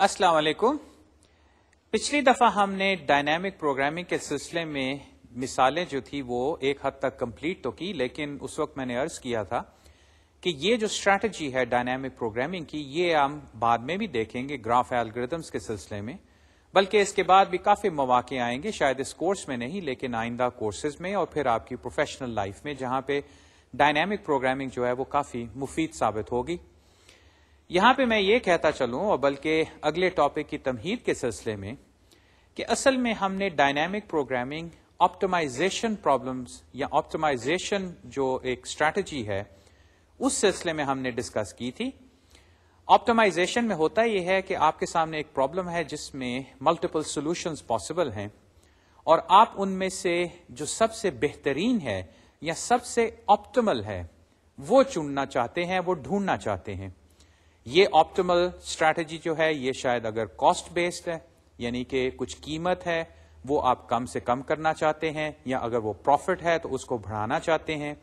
السلام علیکم. پچھلی دفعہ ہم نے ڈائنامک پروگرامنگ کے سلسلے میں مثالیں جو تھی وہ ایک حد تک کمپلیٹ تو کی، لیکن اس وقت میں نے عرض کیا تھا کہ یہ جو اسٹریٹجی ہے ڈائنامک پروگرامنگ کی، یہ ہم بعد میں بھی دیکھیں گے گراف الگوریتھمز کے سلسلے میں، بلکہ اس کے بعد بھی کافی مواقع آئیں گے، شاید اس کورس میں نہیں لیکن آئندہ کورسز میں اور پھر آپ کی پروفیشنل لائف میں، جہاں پہ ڈائنامک پروگرامنگ جو ہے وہ کافی مفید ثابت ہوگی. یہاں پہ میں یہ کہتا چلوں، اور بلکہ اگلے ٹاپک کی تمہید کے سلسلے میں، کہ اصل میں ہم نے ڈائنامک پروگرامنگ آپٹمائزیشن پرابلمز یا آپٹمائزیشن جو ایک اسٹریٹجی ہے اس سلسلے میں ہم نے ڈسکس کی تھی. آپٹمائزیشن میں ہوتا یہ ہے کہ آپ کے سامنے ایک پرابلم ہے جس میں ملٹیپل سولوشنز پاسبل ہیں، اور آپ ان میں سے جو سب سے بہترین ہے یا سب سے آپٹیمل ہے وہ چننا چاہتے ہیں، وہ ڈھونڈنا چاہتے ہیں. یہ آپٹیمل اسٹریٹجی جو ہے یہ شاید اگر کاسٹ بیسڈ ہے، یعنی کہ کچھ قیمت ہے وہ آپ کم سے کم کرنا چاہتے ہیں، یا اگر وہ پروفٹ ہے تو اس کو بڑھانا چاہتے ہیں.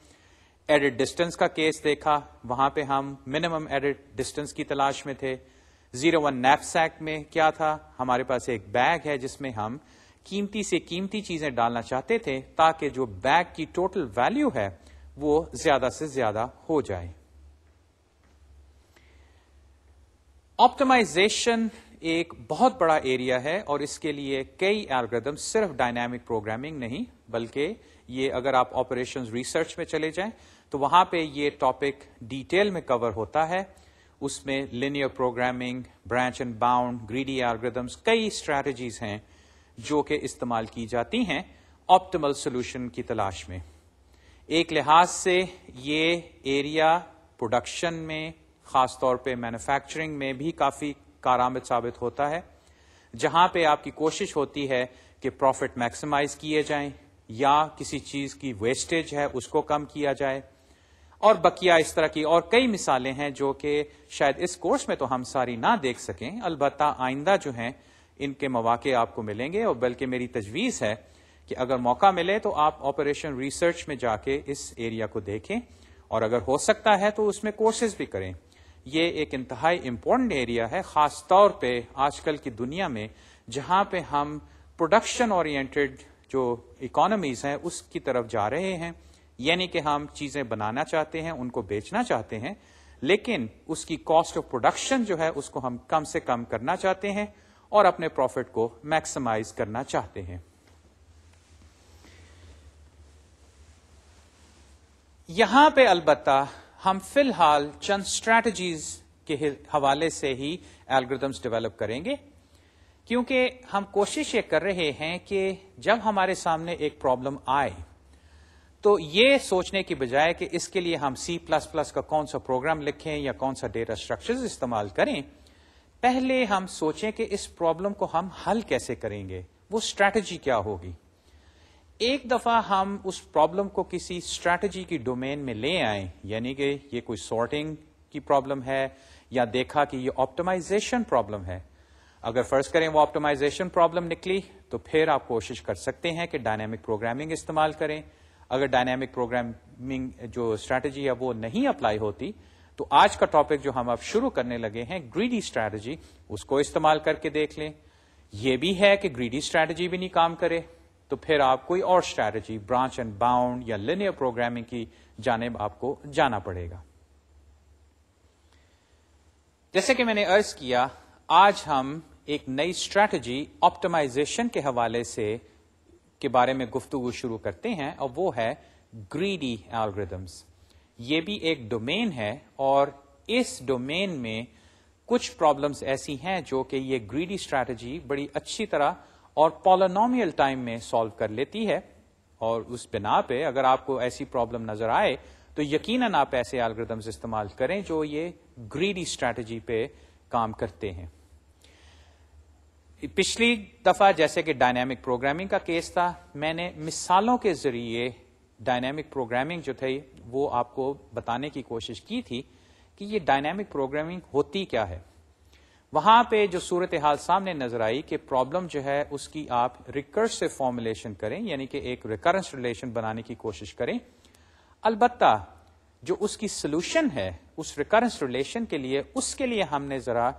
ایڈٹ ڈسٹینس کا کیس دیکھا، وہاں پہ ہم منیمم ایڈٹ ڈسٹینس کی تلاش میں تھے. 01 نیپ سیک میں کیا تھا، ہمارے پاس ایک بیگ ہے جس میں ہم قیمتی سے قیمتی چیزیں ڈالنا چاہتے تھے تاکہ جو بیگ کی ٹوٹل ویلیو ہے وہ زیادہ سے زیادہ ہو جائے. آپٹمائزیشن ایک بہت بڑا ایریا ہے اور اس کے لیے کئی الگوریتھم، صرف ڈائنامک پروگرامنگ نہیں بلکہ یہ اگر آپ آپریشنز ریسرچ میں چلے جائیں تو وہاں پہ یہ ٹاپک ڈیٹیل میں کور ہوتا ہے. اس میں linear programming, branch and bound, greedy algorithms, کئی اسٹریٹجیز ہیں جو کہ استعمال کی جاتی ہیں آپٹیمل سولوشن کی تلاش میں. ایک لحاظ سے یہ ایریا پروڈکشن میں، خاص طور پہ مینوفیکچرنگ میں بھی کافی کارآمد ثابت ہوتا ہے، جہاں پہ آپ کی کوشش ہوتی ہے کہ پروفٹ میکسیمائز کیے جائیں یا کسی چیز کی ویسٹیج ہے اس کو کم کیا جائے، اور بقیہ اس طرح کی اور کئی مثالیں ہیں جو کہ شاید اس کورس میں تو ہم ساری نہ دیکھ سکیں، البتہ آئندہ جو ہیں ان کے مواقع آپ کو ملیں گے. اور بلکہ میری تجویز ہے کہ اگر موقع ملے تو آپ آپریشن ریسرچ میں جا کے اس ایریا کو دیکھیں، اور اگر ہو سکتا ہے تو اس میں کورسز بھی کریں. یہ ایک انتہائی امپورٹنٹ ایریا ہے، خاص طور پہ آج کل کی دنیا میں جہاں پہ ہم پروڈکشن اورینٹڈ جو اکانومیز ہیں اس کی طرف جا رہے ہیں. یعنی کہ ہم چیزیں بنانا چاہتے ہیں، ان کو بیچنا چاہتے ہیں، لیکن اس کی کاسٹ آف پروڈکشن جو ہے اس کو ہم کم سے کم کرنا چاہتے ہیں اور اپنے پروفٹ کو میکسیمائز کرنا چاہتے ہیں. یہاں پہ البتہ ہم فی الحال چند اسٹریٹجیز کے حوالے سے ہی الگوریتھمز ڈیولپ کریں گے، کیونکہ ہم کوشش یہ کر رہے ہیں کہ جب ہمارے سامنے ایک پرابلم آئے تو یہ سوچنے کی بجائے کہ اس کے لیے ہم C++ کا کون سا پروگرام لکھیں یا کون سا ڈیٹا اسٹرکچرز استعمال کریں، پہلے ہم سوچیں کہ اس پرابلم کو ہم حل کیسے کریں گے، وہ اسٹریٹجی کیا ہوگی. ایک دفعہ ہم اس پرابلم کو کسی اسٹریٹجی کی ڈومین میں لے آئیں، یعنی کہ یہ کوئی سارٹنگ کی پرابلم ہے یا دیکھا کہ یہ آپٹمائزیشن پرابلم ہے. اگر فرض کریں وہ آپٹمائزیشن پرابلم نکلی تو پھر آپ کوشش کر سکتے ہیں کہ ڈائنامک پروگرامنگ استعمال کریں. اگر ڈائنامک پروگرامنگ جو اسٹریٹجی ہے وہ نہیں اپلائی ہوتی تو آج کا ٹاپک جو ہم اب شروع کرنے لگے ہیں گریڈی اسٹریٹجی، اس کو استعمال کر کے دیکھ لیں. یہ بھی ہے کہ گریڈی اسٹریٹجی بھی نہیں کام کرے تو پھر آپ کوئی اور اسٹریٹجی، برانچ اینڈ باؤنڈ یا لینئر پروگرامنگ کی جانب آپ کو جانا پڑے گا. جیسے کہ میں نے عرض کیا، آج ہم ایک نئی اسٹریٹجی آپٹمائزیشن کے حوالے سے کے بارے میں گفتگو شروع کرتے ہیں، اور وہ ہے گریڈی الگوریتھمز. یہ بھی ایک ڈومین ہے، اور اس ڈومین میں کچھ پرابلمز ایسی ہیں جو کہ یہ گریڈی اسٹریٹجی بڑی اچھی طرح اور پالینومیل ٹائم میں سالو کر لیتی ہے. اور اس بنا پہ اگر آپ کو ایسی پرابلم نظر آئے تو یقیناً آپ ایسے الگوریتھمز استعمال کریں جو یہ گریڈی اسٹریٹجی پہ کام کرتے ہیں. پچھلی دفعہ جیسے کہ ڈائنامک پروگرامنگ کا کیس تھا، میں نے مثالوں کے ذریعے ڈائنامک پروگرامنگ جو تھی وہ آپ کو بتانے کی کوشش کی تھی کہ یہ ڈائنامک پروگرامنگ ہوتی کیا ہے. وہاں پہ جو صورتحال سامنے نظر آئی کہ پرابلم جو ہے اس کی آپ ریکرسو فارمولیشن کریں، یعنی کہ ایک ریکرنس ریلیشن بنانے کی کوشش کریں. البتہ جو اس کی سولوشن ہے اس ریکرنس ریلیشن کے لیے، اس کے لیے ہم نے ذرا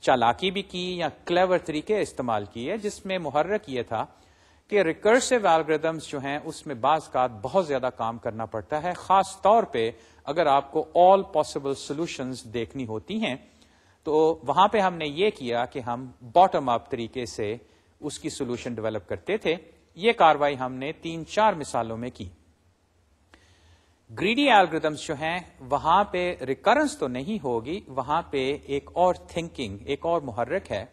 چالاکی بھی کی یا کلیور طریقے استعمال کیے، جس میں محرک یہ تھا کہ ریکرسو الگوریدمز جو ہیں اس میں بعض اوقات بہت زیادہ کام کرنا پڑتا ہے، خاص طور پہ اگر آپ کو آل پاسبل سولوشنز دیکھنی ہوتی ہیں، تو وہاں پہ ہم نے یہ کیا کہ ہم باٹم اپ طریقے سے اس کی سولوشن ڈیولپ کرتے تھے۔ یہ کاروائی ہم نے 3-4 مثالوں میں کی۔ گریڈی الگوریدمز جو ہیں وہاں پہ ریکرنس تو نہیں ہوگی، وہاں پہ ایک اور تھنکنگ، ایک اور محرک ہے۔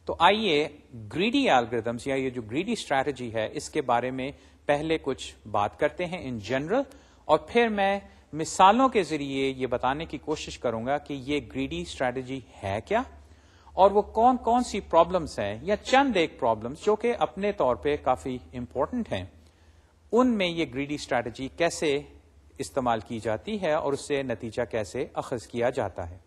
تو آئیے گریڈی الگوریدمز یا یہ جو گریڈی اسٹریٹجی ہے اس کے بارے میں پہلے کچھ بات کرتے ہیں ان جنرل، اور پھر میں مثالوں کے ذریعے یہ بتانے کی کوشش کروں گا کہ یہ گریڈی اسٹریٹجی ہے کیا، اور وہ کون کون سی پرابلمس ہیں یا چند ایک پرابلمس جو کہ اپنے طور پہ کافی امپورٹنٹ ہیں، ان میں یہ گریڈی اسٹریٹجی کیسے استعمال کی جاتی ہے اور اس سے نتیجہ کیسے اخذ کیا جاتا ہے۔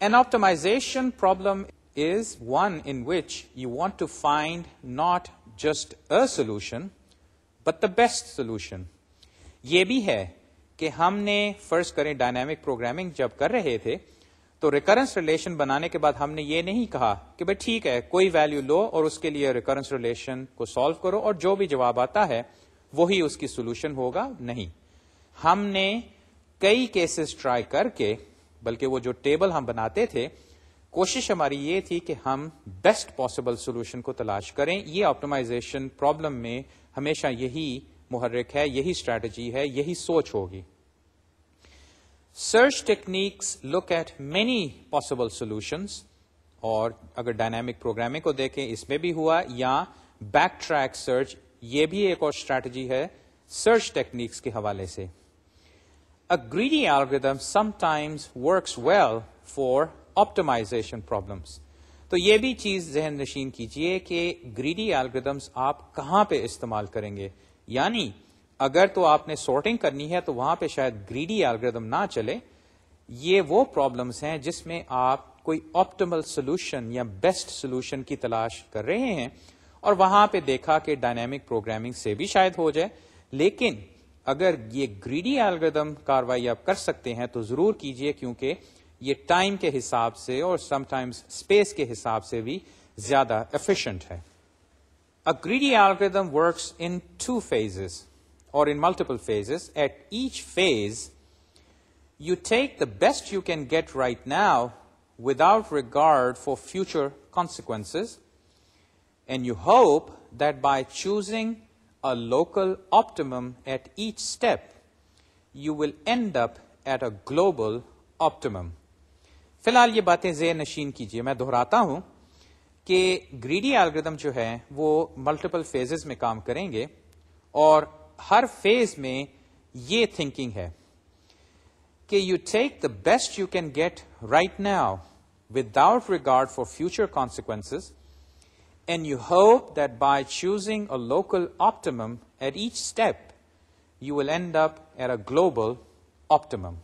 An optimization problem is one in which you want to find not just a solution, but the best solution. یہ بھی ہے کہ ہم نے فرض کریں ڈائنامک پروگرامنگ جب کر رہے تھے تو ریکرنس ریلیشن بنانے کے بعد ہم نے یہ نہیں کہا کہ بھائی ٹھیک ہے کوئی ویلیو لو اور اس کے لیے ریکرنس ریلیشن کو سالو کرو اور جو بھی جواب آتا ہے وہی اس کی سولوشن ہوگا۔ نہیں، ہم نے کئی کیسز ٹرائی کر کے، بلکہ وہ جو ٹیبل ہم بناتے تھے، کوشش ہماری یہ تھی کہ ہم بیسٹ پاسبل سولوشن کو تلاش کریں۔ یہ آپٹمائزیشن پرابلم میں ہمیشہ یہی محرک ہے، یہی اسٹریٹجی ہے، یہی سوچ ہوگی۔ Search techniques look at many possible solutions, اور اگر ڈائنامک پروگرامنگ کو دیکھیں اس میں بھی ہوا، یا بیک ٹریک سرچ، یہ بھی ایک اور اسٹریٹجی ہے سرچ ٹیکنیکس کے حوالے سے۔ A greedy algorithm sometimes works well for optimization problems. تو یہ بھی چیز ذہن نشین کیجئے کہ گریڈی الگوریدمس آپ کہاں پہ استعمال کریں گے، یعنی اگر تو آپ نے سارٹنگ کرنی ہے تو وہاں پہ شاید گریڈی الگوریدم نہ چلے۔ یہ وہ پرابلمس ہیں جس میں آپ کوئی آپٹیمل سولوشن یا بیسٹ سولوشن کی تلاش کر رہے ہیں، اور وہاں پہ دیکھا کہ ڈائنامک پروگرامنگ سے بھی شاید ہو جائے، لیکن اگر یہ گریڈی الگوریدم کاروائی آپ کر سکتے ہیں تو ضرور کیجئے، کیونکہ یہ ٹائم کے حساب سے اور سم ٹائمز اسپیس کے حساب سے بھی زیادہ ایفیشینٹ ہے۔ A greedy algorithm works in 2 phases or in multiple phases. At each phase, you take the best you can get right now without regard for future consequences, and you hope that by choosing a local optimum at each step, you will end up at a global optimum. فی الحال یہ باتیں ذہن نشین کیجیے، میں دہراتا ہوں کہ گریڈی الگوریدم جو ہے وہ ملٹیپل فیزز میں کام کریں گے، اور ہر فیز میں یہ تھنکنگ ہے کہ you take the best you can get right now without regard for future consequences, and you hope that by choosing a local optimum at each step, you will end up at a global optimum.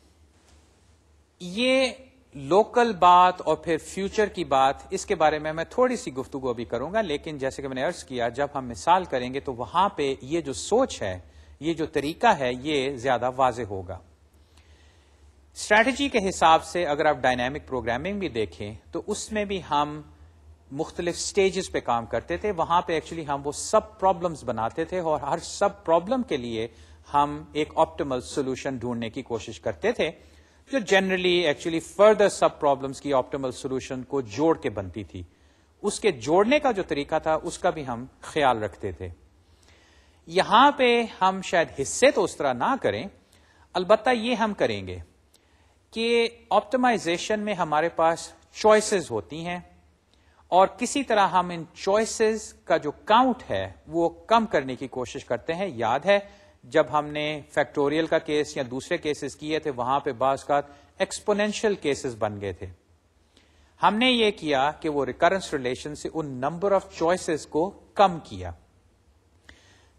یہ local بات اور پھر future کی بات، اس کے بارے میں تھوڑی سی گفتگو ابھی کروں گا، لیکن جیسے کہ میں نے عرض کیا جب ہم مثال کریں گے تو وہاں پہ یہ جو سوچ ہے، یہ جو طریقہ ہے، یہ زیادہ واضح ہوگا۔ اسٹریٹجی کے حساب سے اگر آپ ڈائنامک پروگرامنگ بھی دیکھیں تو اس میں بھی ہم مختلف سٹیجز پہ کام کرتے تھے۔ وہاں پہ ایکچولی ہم وہ سب پرابلمز بناتے تھے، اور ہر سب پرابلم کے لیے ہم ایک آپٹیمل سولوشن ڈھونڈنے کی کوشش کرتے تھے، جو generally actually further sub problems کی آپٹیمل سولوشن کو جوڑ کے بنتی تھی۔ اس کے جوڑنے کا جو طریقہ تھا اس کا بھی ہم خیال رکھتے تھے۔ یہاں پہ ہم شاید حصے تو اس طرح نہ کریں، البتہ یہ ہم کریں گے کہ آپٹیمائزیشن میں ہمارے پاس چوائسز ہوتی ہیں، اور کسی طرح ہم ان چوائسز کا جو کاؤنٹ ہے وہ کم کرنے کی کوشش کرتے ہیں۔ یاد ہے جب ہم نے فیکٹوریل کا کیس یا دوسرے کیسز کیے تھے، وہاں پہ بعض کا ایکسپونینشیل کیسز بن گئے تھے۔ ہم نے یہ کیا کہ وہ ریکرنس ریلیشن سے ان نمبر آف چوائسز کو کم کیا۔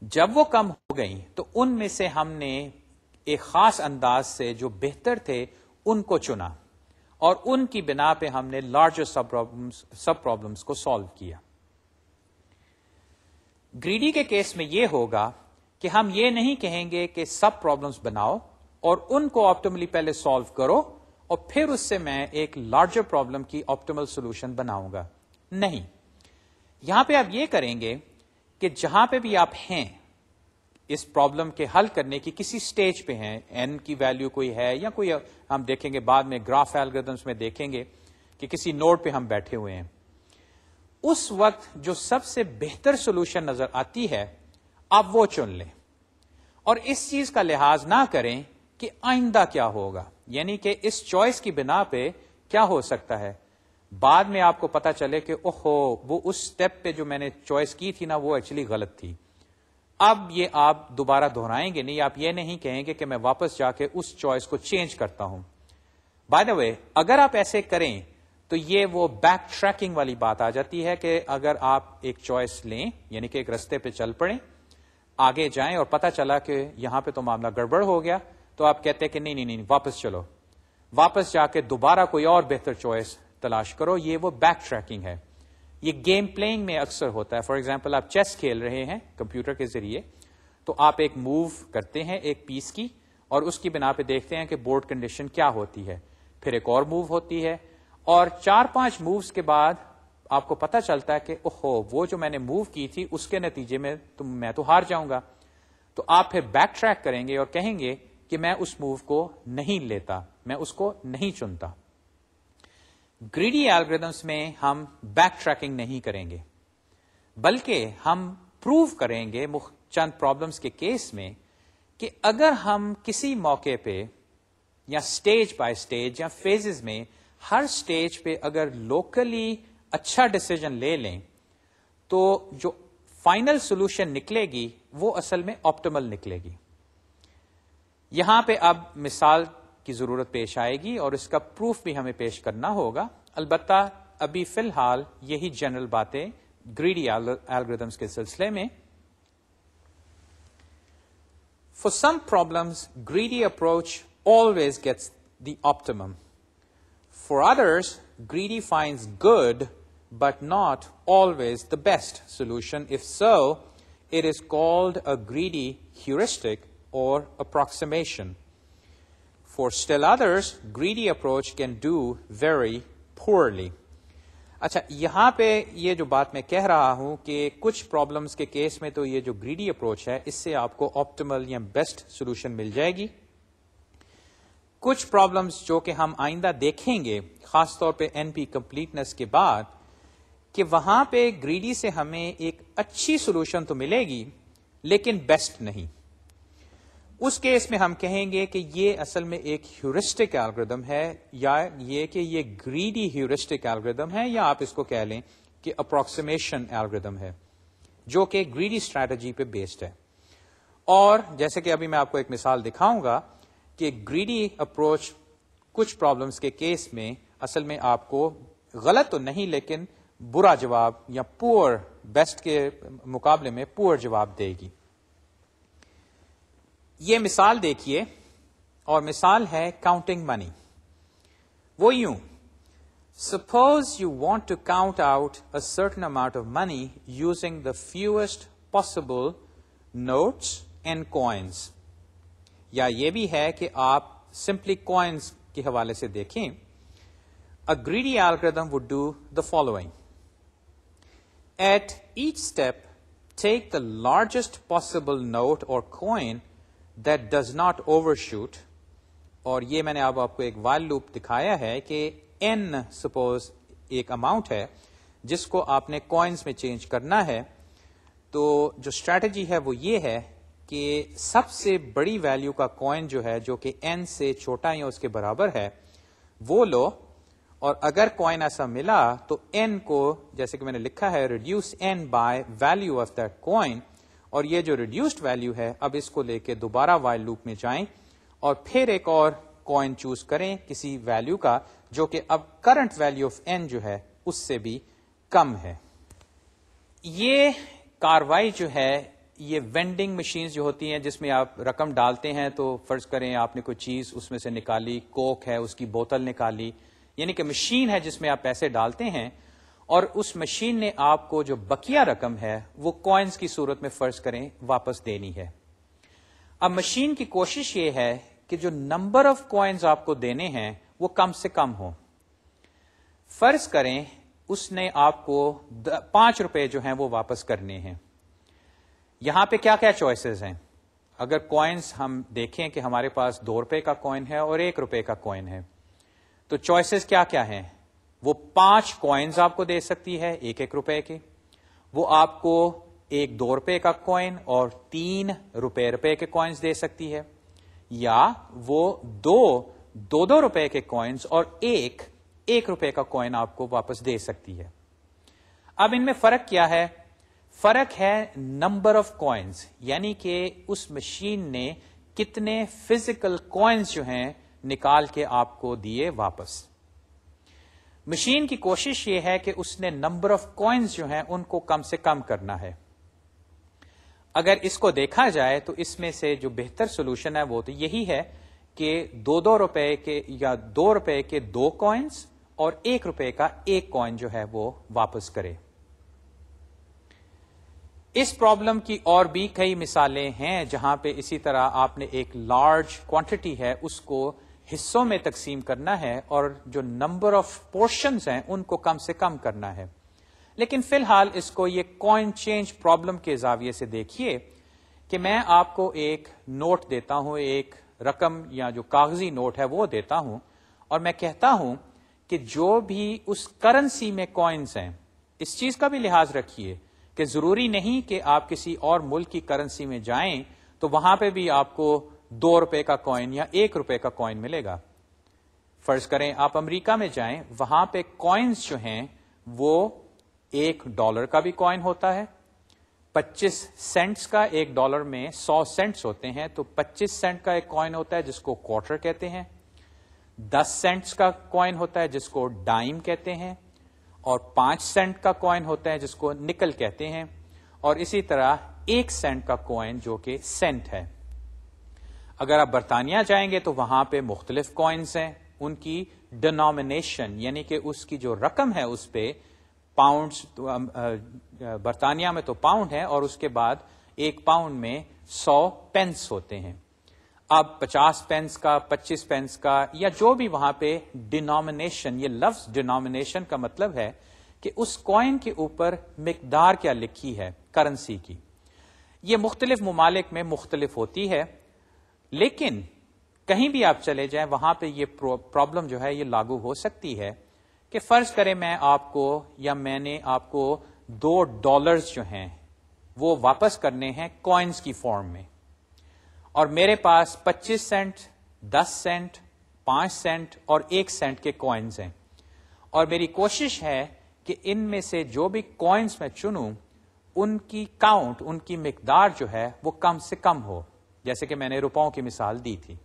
جب وہ کم ہو گئیں تو ان میں سے ہم نے ایک خاص انداز سے جو بہتر تھے ان کو چنا، اور ان کی بنا پہ ہم نے لارجر سب پرابلمس کو سالو کیا۔ گریڈی کے کیس میں یہ ہوگا کہ ہم یہ نہیں کہیں گے کہ سب پرابلمس بناؤ اور ان کو آپٹیملی پہلے سالو کرو اور پھر اس سے میں ایک لارجر پرابلم کی آپٹیمل سولوشن بناؤں گا. نہیں, یہاں پہ آپ یہ کریں گے کہ جہاں پہ بھی آپ ہیں اس پرابلم کے حل کرنے کی کسی سٹیج پہ ہیں, n کی ویلیو کوئی ہے یا کوئی, ہم دیکھیں گے بعد میں گراف الگورتھمز میں دیکھیں گے کہ کسی نوڈ پہ ہم بیٹھے ہوئے ہیں, اس وقت جو سب سے بہتر سولوشن نظر آتی ہے آپ وہ چن لیں, اور اس چیز کا لحاظ نہ کریں کہ آئندہ کیا ہوگا, یعنی کہ اس چوائس کی بنا پہ کیا ہو سکتا ہے. بعد میں آپ کو پتا چلے کہ اوہو وہ اس سٹیپ پہ جو میں نے چوائس کی تھی نا وہ ایکچولی غلط تھی. اب یہ آپ دوبارہ دہرائیں گے نہیں, آپ یہ نہیں کہیں گے کہ میں واپس جا کے اس چوائس کو چینج کرتا ہوں. بائی دا وے, اگر آپ ایسے کریں تو یہ وہ بیک ٹریکنگ والی بات آ جاتی ہے کہ اگر آپ ایک چوائس لیں, یعنی کہ ایک رستے پہ چل پڑیں, آگے جائیں اور پتا چلا کہ یہاں پہ تو معاملہ گڑبڑ ہو گیا, تو آپ کہتے ہیں کہ نہیں واپس چلو, واپس جا کے دوبارہ کوئی اور بہتر چوائس تلاش کرو. یہ وہ بیک ٹریکنگ ہے. یہ گیم پلئنگ میں اکثر ہوتا ہے. فار ایگزامپل آپ چیس کھیل رہے ہیں کمپیوٹر کے ذریعے, تو آپ ایک موو کرتے ہیں ایک پیس کی, اور اس کی بنا پہ دیکھتے ہیں کہ بورڈ کنڈیشن کیا ہوتی ہے, پھر ایک اور موو ہوتی ہے, اور 4-5 مووز کے بعد آپ کو پتا چلتا ہے کہ اوہو وہ جو میں نے موو کی تھی اس کے نتیجے میں میں تو ہار جاؤں گا. تو آپ پھر بیک ٹریک کریں گے اور کہیں گے کہ میں اس موو کو نہیں لیتا, میں اس کو نہیں چنتا. گریڈی الگورتھمز میں ہم بیک ٹریکنگ نہیں کریں گے, بلکہ ہم پروو کریں گے چند پرابلمس کے کیس میں کہ اگر ہم کسی موقع پہ یا سٹیج بائی سٹیج یا فیزز میں ہر سٹیج پہ اگر لوکلی اچھا ڈیسیجن لے لیں تو جو فائنل سولوشن نکلے گی وہ اصل میں آپٹیمل نکلے گی. یہاں پہ اب مثال کی ضرورت پیش آئے گی اور اس کا پروف بھی ہمیں پیش کرنا ہوگا. البتہ ابھی فی الحال یہی جنرل باتیں گریڈی الگورتھمز کے سلسلے میں. For some problems, greedy approach always gets the optimum. For others, greedy finds good but not always the best solution. If so, it is called a greedy heuristic or approximation. For still others, greedy approach can do very poorly. اچھا, یہاں پہ یہ جو بات میں کہہ رہا ہوں کہ کچھ پرابلمس کے کیس میں تو یہ جو گریڈی اپروچ ہے اس سے آپ کو آپٹیمل یا بیسٹ سولوشن مل جائے گی. کچھ پرابلمس جو کہ ہم آئندہ دیکھیں گے خاص طور پہ این پی کمپلیٹنس کے بعد, کہ وہاں پہ گریڈی سے ہمیں ایک اچھی سولوشن تو ملے گی لیکن بیسٹ نہیں. اس کیس میں ہم کہیں گے کہ یہ اصل میں ایک ہیورسٹک الگورتھم ہے, یا یہ کہ یہ گریڈی ہیورسٹک الگورتھم ہے, یا آپ اس کو کہہ لیں کہ اپروکسیمیشن الگورتھم ہے جو کہ گریڈی اسٹریٹجی پہ بیسڈ ہے. اور جیسے کہ ابھی میں آپ کو ایک مثال دکھاؤں گا کہ گریڈی اپروچ کچھ پرابلمس کے کیس میں اصل میں آپ کو غلط تو نہیں لیکن برا جواب یا پور بیسٹ کے مقابلے میں پور جواب دے گی. یہ مثال دیکھیے, اور مثال ہے کاؤنٹنگ منی. وہ یوں, suppose you want to count out a certain amount of money using the fewest possible notes and coins. یا یہ بھی ہے کہ آپ سمپلی کوائنس کے حوالے سے دیکھیں. A greedy algorithm would do the following. At each step, take the largest possible note or coin that does not overshoot. اور یہ میں نے اب آپ کو ایک while loop دکھایا ہے کہ n سپوز ایک اماؤنٹ ہے جس کو آپ نے کوائنس میں چینج کرنا ہے. تو جو اسٹریٹجی ہے وہ یہ ہے کہ سب سے بڑی ویلیو کا کوائن جو ہے جو کہ n سے چھوٹا یا اس کے برابر ہے وہ لو, اور اگر کوائن ایسا ملا تو n کو جیسے کہ میں نے لکھا ہے reduce n by value of that coin, اور یہ جو ریڈیوسڈ ویلیو ہے اب اس کو لے کے دوبارہ وائل لوپ میں جائیں اور پھر ایک اور کوائن چوز کریں کسی ویلیو کا جو کہ اب کرنٹ ویلیو آف n جو ہے اس سے بھی کم ہے. یہ کاروائی جو ہے یہ وینڈنگ مشینز جو ہوتی ہیں جس میں آپ رقم ڈالتے ہیں, تو فرض کریں آپ نے کوئی چیز اس میں سے نکالی, کوک ہے اس کی بوتل نکالی, یعنی کہ مشین ہے جس میں آپ پیسے ڈالتے ہیں اور اس مشین نے آپ کو جو بقیہ رقم ہے وہ کوائنز کی صورت میں فرض کریں واپس دینی ہے. اب مشین کی کوشش یہ ہے کہ جو نمبر آف کوائنز آپ کو دینے ہیں وہ کم سے کم ہو. فرض کریں اس نے آپ کو 5 روپے جو ہیں وہ واپس کرنے ہیں. یہاں پہ کیا کیا چوائسز ہیں؟ اگر کوائنز ہم دیکھیں کہ ہمارے پاس 2 روپے کا کوائن ہے اور 1 روپے کا کوائن ہے, تو چوائسز کیا کیا ہیں؟ وہ 5 کوائنز آپ کو دے سکتی ہے 1 روپے کے, وہ آپ کو ایک 2 روپے کا کوائن اور 3 روپے کے کوائنز دے سکتی ہے, یا وہ 2 روپے کے کوائنز اور 1 روپے کا کوائن آپ کو واپس دے سکتی ہے. اب ان میں فرق کیا ہے؟ فرق ہے نمبر آف کوائنز, یعنی کہ اس مشین نے کتنے فزیکل کوائنز جو ہیں نکال کے آپ کو دیے واپس. مشین کی کوشش یہ ہے کہ اس نے نمبر آف کوائنز جو ہیں ان کو کم سے کم کرنا ہے. اگر اس کو دیکھا جائے تو اس میں سے جو بہتر سولوشن ہے وہ تو یہی ہے کہ 2 روپے کے یا 2 روپے کے 2 کوائنز اور 1 روپے کا 1 کوائن جو ہے وہ واپس کرے. اس پرابلم کی اور بھی کئی مثالیں ہیں جہاں پہ اسی طرح آپ نے ایک لارج کوانٹٹی ہے اس کو حصوں میں تقسیم کرنا ہے اور جو نمبر آف پورشنز ہیں ان کو کم سے کم کرنا ہے. لیکن فی الحال اس کو یہ کوائن چینج پرابلم کے زاویے سے دیکھیے کہ میں آپ کو ایک نوٹ دیتا ہوں, ایک رقم یا جو کاغذی نوٹ ہے وہ دیتا ہوں, اور میں کہتا ہوں کہ جو بھی اس کرنسی میں کوائنز ہیں, اس چیز کا بھی لحاظ رکھیے کہ ضروری نہیں کہ آپ کسی اور ملک کی کرنسی میں جائیں تو وہاں پہ بھی آپ کو 2 روپے کا کوائن یا 1 روپے کا کوائن ملے گا. فرض کریں آپ امریکہ میں جائیں, وہاں پہ کوائنز جو ہیں وہ $1 کا بھی کوائن ہوتا ہے, 25 سینٹس کا, $1 میں 100 سینٹس ہوتے ہیں, تو 25 سینٹ کا ایک کوائن ہوتا ہے جس کو کوارٹر کہتے ہیں, 10 سینٹس کا کوائن ہوتا ہے جس کو ڈائم کہتے ہیں, اور 5 سینٹ کا کوائن ہوتا ہے جس کو نکل کہتے ہیں, اور اسی طرح 1 سینٹ کا کوائن جو کہ سینٹ ہے. اگر آپ برطانیہ جائیں گے تو وہاں پہ مختلف کوائنز ہیں, ان کی ڈینومینیشن یعنی کہ اس کی جو رقم ہے اس پہ پاؤنڈز, برطانیہ میں تو پاؤنڈ ہے, اور اس کے بعد 1 پاؤنڈ میں 100 پینس ہوتے ہیں. اب 50 پینس کا, 25 پینس کا, یا جو بھی وہاں پہ ڈینومینیشن, یہ لفظ ڈینومینیشن کا مطلب ہے کہ اس کوائن کے اوپر مقدار کیا لکھی ہے کرنسی کی. یہ مختلف ممالک میں مختلف ہوتی ہے, لیکن کہیں بھی آپ چلے جائیں وہاں پہ یہ پرابلم جو ہے یہ لاگو ہو سکتی ہے کہ فرض کریں میں آپ کو یا میں نے آپ کو $2 جو ہیں وہ واپس کرنے ہیں کوائنز کی فارم میں, اور میرے پاس 25 سینٹ, 10 سینٹ, 5 سینٹ اور 1 سینٹ کے کوائنز ہیں, اور میری کوشش ہے کہ ان میں سے جو بھی کوائنز میں چنوں ان کی کاؤنٹ, ان کی مقدار جو ہے وہ کم سے کم ہو, جیسے کہ میں نے روپوں کی مثال دی تھی.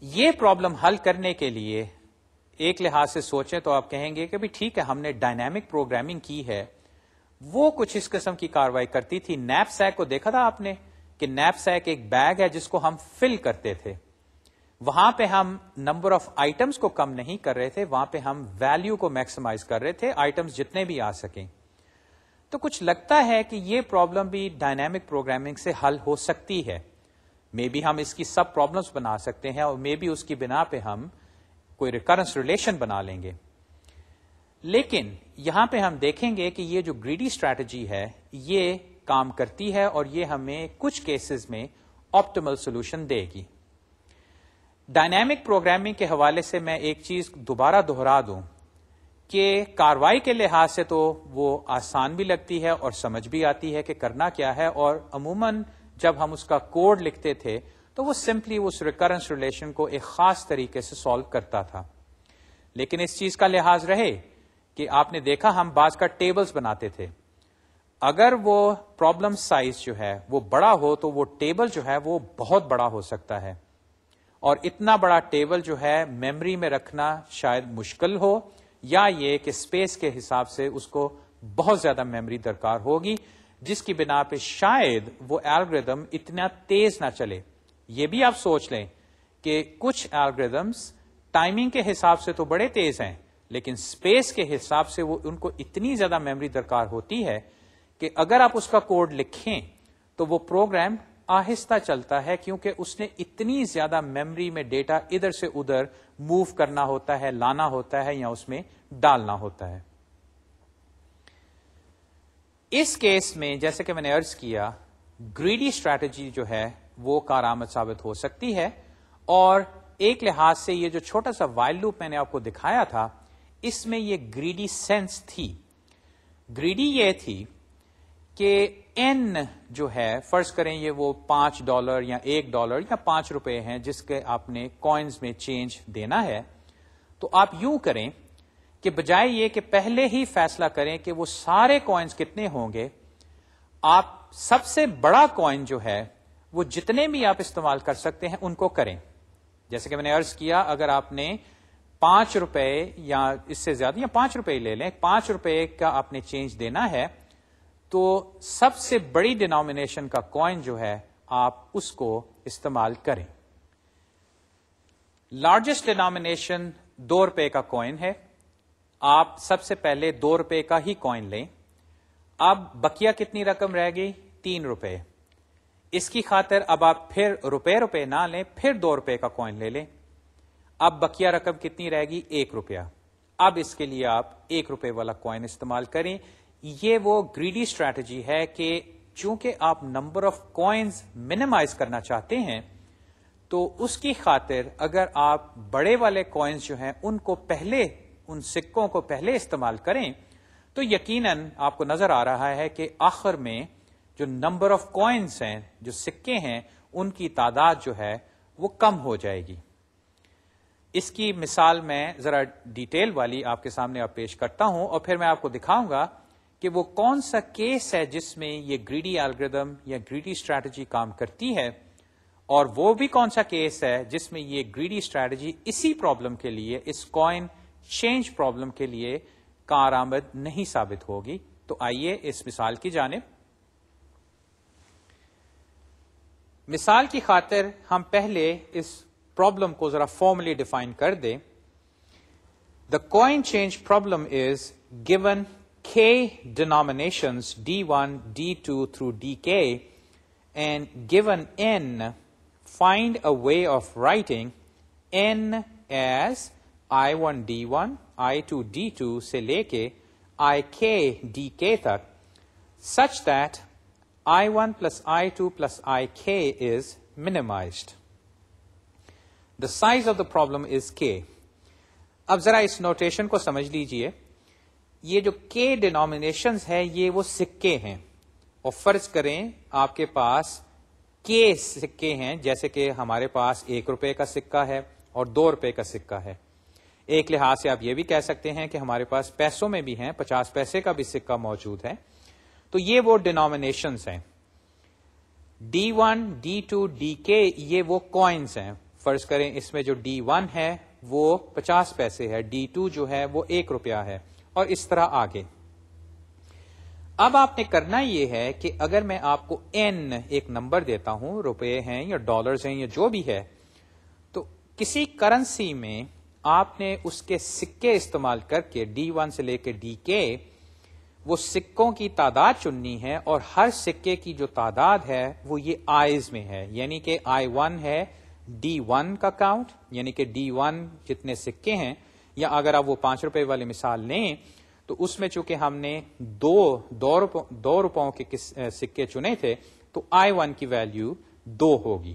یہ پرابلم حل کرنے کے لیے ایک لحاظ سے سوچیں تو آپ کہیں گے کہ بھی ٹھیک ہے ہم نے ڈائنامک پروگرامنگ کی ہے, وہ کچھ اس قسم کی کاروائی کرتی تھی. نیپ سیک کو دیکھا تھا آپ نے کہ نیپ سیک ایک بیگ ہے جس کو ہم فل کرتے تھے, وہاں پہ ہم نمبر آف آئٹمس کو کم نہیں کر رہے تھے, وہاں پہ ہم ویلیو کو میکسیمائز کر رہے تھے, آئٹمس جتنے بھی آ سکیں. تو کچھ لگتا ہے کہ یہ پرابلم بھی ڈائنامک پروگرامنگ سے حل ہو سکتی ہے. مے بی ہم اس کی سب پرابلمس بنا سکتے ہیں, اور مے بی اس کی بنا پہ ہم کوئی ریکرنس ریلیشن بنا لیں گے. لیکن یہاں پہ ہم دیکھیں گے کہ یہ جو گریڈی اسٹریٹجی ہے یہ کام کرتی ہے, اور یہ ہمیں کچھ کیسز میں آپٹیمل سولوشن دے گی. ڈائنامک پروگرامنگ کے حوالے سے میں ایک چیز دوبارہ دہرا دوں کہ کاروائی کے لحاظ سے تو وہ آسان بھی لگتی ہے اور سمجھ بھی آتی ہے کہ کرنا کیا ہے, اور عموماً جب ہم اس کا کوڈ لکھتے تھے تو وہ سمپلی اس ریکرنس ریلیشن کو ایک خاص طریقے سے سالو کرتا تھا. لیکن اس چیز کا لحاظ رہے کہ آپ نے دیکھا ہم بعض کا ٹیبلز بناتے تھے, اگر وہ پرابلم سائز جو ہے وہ بڑا ہو تو وہ ٹیبل جو ہے وہ بہت بڑا ہو سکتا ہے, اور اتنا بڑا ٹیبل جو ہے میموری میں رکھنا شاید مشکل ہو, یا یہ کہ اسپیس کے حساب سے اس کو بہت زیادہ میموری درکار ہوگی, جس کی بنا پہ شاید وہ الگوریدم اتنا تیز نہ چلے. یہ بھی آپ سوچ لیں کہ کچھ الگوریدمس ٹائمنگ کے حساب سے تو بڑے تیز ہیں, لیکن اسپیس کے حساب سے وہ ان کو اتنی زیادہ میموری درکار ہوتی ہے کہ اگر آپ اس کا کوڈ لکھیں تو وہ پروگرام آہستہ چلتا ہے کیونکہ اس نے اتنی زیادہ میموری میں ڈیٹا ادھر سے ادھر موو کرنا ہوتا ہے، لانا ہوتا ہے یا اس میں ڈالنا ہوتا ہے۔ اس کیس میں جیسے کہ میں نے عرض کیا، گریڈی اسٹریٹجی جو ہے وہ کارآمد ثابت ہو سکتی ہے، اور ایک لحاظ سے یہ جو چھوٹا سا وائل لوپ میں نے آپ کو دکھایا تھا، اس میں یہ گریڈی سینس تھی۔ گریڈی یہ تھی کہ این جو ہے، فرض کریں یہ وہ $5 یا $1 یا ₹5 ہیں جس کے آپ نے کوائنز میں چینج دینا ہے، تو آپ یوں کریں کہ بجائے یہ کہ پہلے ہی فیصلہ کریں کہ وہ سارے کوائنز کتنے ہوں گے، آپ سب سے بڑا کوائن جو ہے وہ جتنے بھی آپ استعمال کر سکتے ہیں ان کو کریں۔ جیسے کہ میں نے عرض کیا، اگر آپ نے $5 یا اس سے زیادہ یا $5 لے لیں، $5 کا آپ نے چینج دینا ہے، تو سب سے بڑی ڈینامینیشن کا کوائن جو ہے آپ اس کو استعمال کریں۔ لارجسٹ ڈینامینیشن $2 کا کوائن ہے، آپ سب سے پہلے $2 کا ہی کوائن لیں۔ اب بقیہ کتنی رقم رہ گئی؟ $3۔ اس کی خاطر اب آپ پھر روپے نہ لیں، پھر $2 کا کوائن لے لیں۔ اب بقیہ رقم کتنی رہ گئی؟ $1۔ اب اس کے لیے آپ $1 والا کوائن استعمال کریں۔ یہ وہ گریڈی اسٹریٹجی ہے کہ چونکہ آپ نمبر آف کوائنز منیمائز کرنا چاہتے ہیں، تو اس کی خاطر اگر آپ بڑے والے کوائنز جو ہیں ان کو پہلے، ان سکوں کو پہلے استعمال کریں، تو یقیناً آپ کو نظر آ رہا ہے کہ آخر میں جو نمبر آف کوائنز ہیں، جو سکے ہیں، ان کی تعداد جو ہے وہ کم ہو جائے گی۔ اس کی مثال میں ذرا ڈیٹیل والی آپ کے سامنے آپ پیش کرتا ہوں، اور پھر میں آپ کو دکھاؤں گا کہ وہ کون سا کیس ہے جس میں یہ گریڈی الگوریدم یا گریڈی اسٹریٹجی کام کرتی ہے، اور وہ بھی کون سا کیس ہے جس میں یہ گریڈی اسٹریٹجی اسی پرابلم کے لیے، اس کوائن چینج پرابلم کے لیے کارآمد نہیں ثابت ہوگی۔ تو آئیے اس مثال کی جانب۔ مثال کی خاطر ہم پہلے اس پرابلم کو ذرا فارملی ڈیفائن کر دیں۔ The coin change problem is given k denominations D1, D2 through dk, and given n, find a way of writing n as I1 D1, I2 D2 سے لے کے ik dk تک such that I1 plus I2 plus ik is minimized. The size of the problem is k. اب ذرا اس notation کو سمجھ لیجئے، یہ جو k ڈینامینیشنز ہے یہ وہ سکے ہیں، اور فرض کریں آپ کے پاس k سکے ہیں، جیسے کہ ہمارے پاس $1 کا سکہ ہے اور $2 کا سکہ ہے۔ ایک لحاظ سے آپ یہ بھی کہہ سکتے ہیں کہ ہمارے پاس پیسوں میں بھی ہیں، 50 پیسے کا بھی سکہ موجود ہے۔ تو یہ وہ ڈینامینیشنز ہیں۔ D1, D2, dk یہ وہ کوائنز ہیں۔ فرض کریں اس میں جو D1 ہے وہ 50 پیسے ہے، D2 جو ہے وہ $1 ہے، اور اس طرح آگے۔ اب آپ نے کرنا یہ ہے کہ اگر میں آپ کو n ایک نمبر دیتا ہوں، روپے ہیں یا ڈالرز ہیں یا جو بھی ہے، تو کسی کرنسی میں آپ نے اس کے سکے استعمال کر کے D1 سے لے کے dk وہ سکوں کی تعداد چننی ہے، اور ہر سکے کی جو تعداد ہے وہ یہ آئیز میں ہے، یعنی کہ I1 ہے D1 کا کاؤنٹ، یعنی کہ D1 جتنے سکے ہیں، یا اگر آپ وہ $5 والی مثال لیں تو اس میں چونکہ ہم نے دو روپوں کے سکے چنے تھے، تو I1 کی ویلیو 2 ہوگی،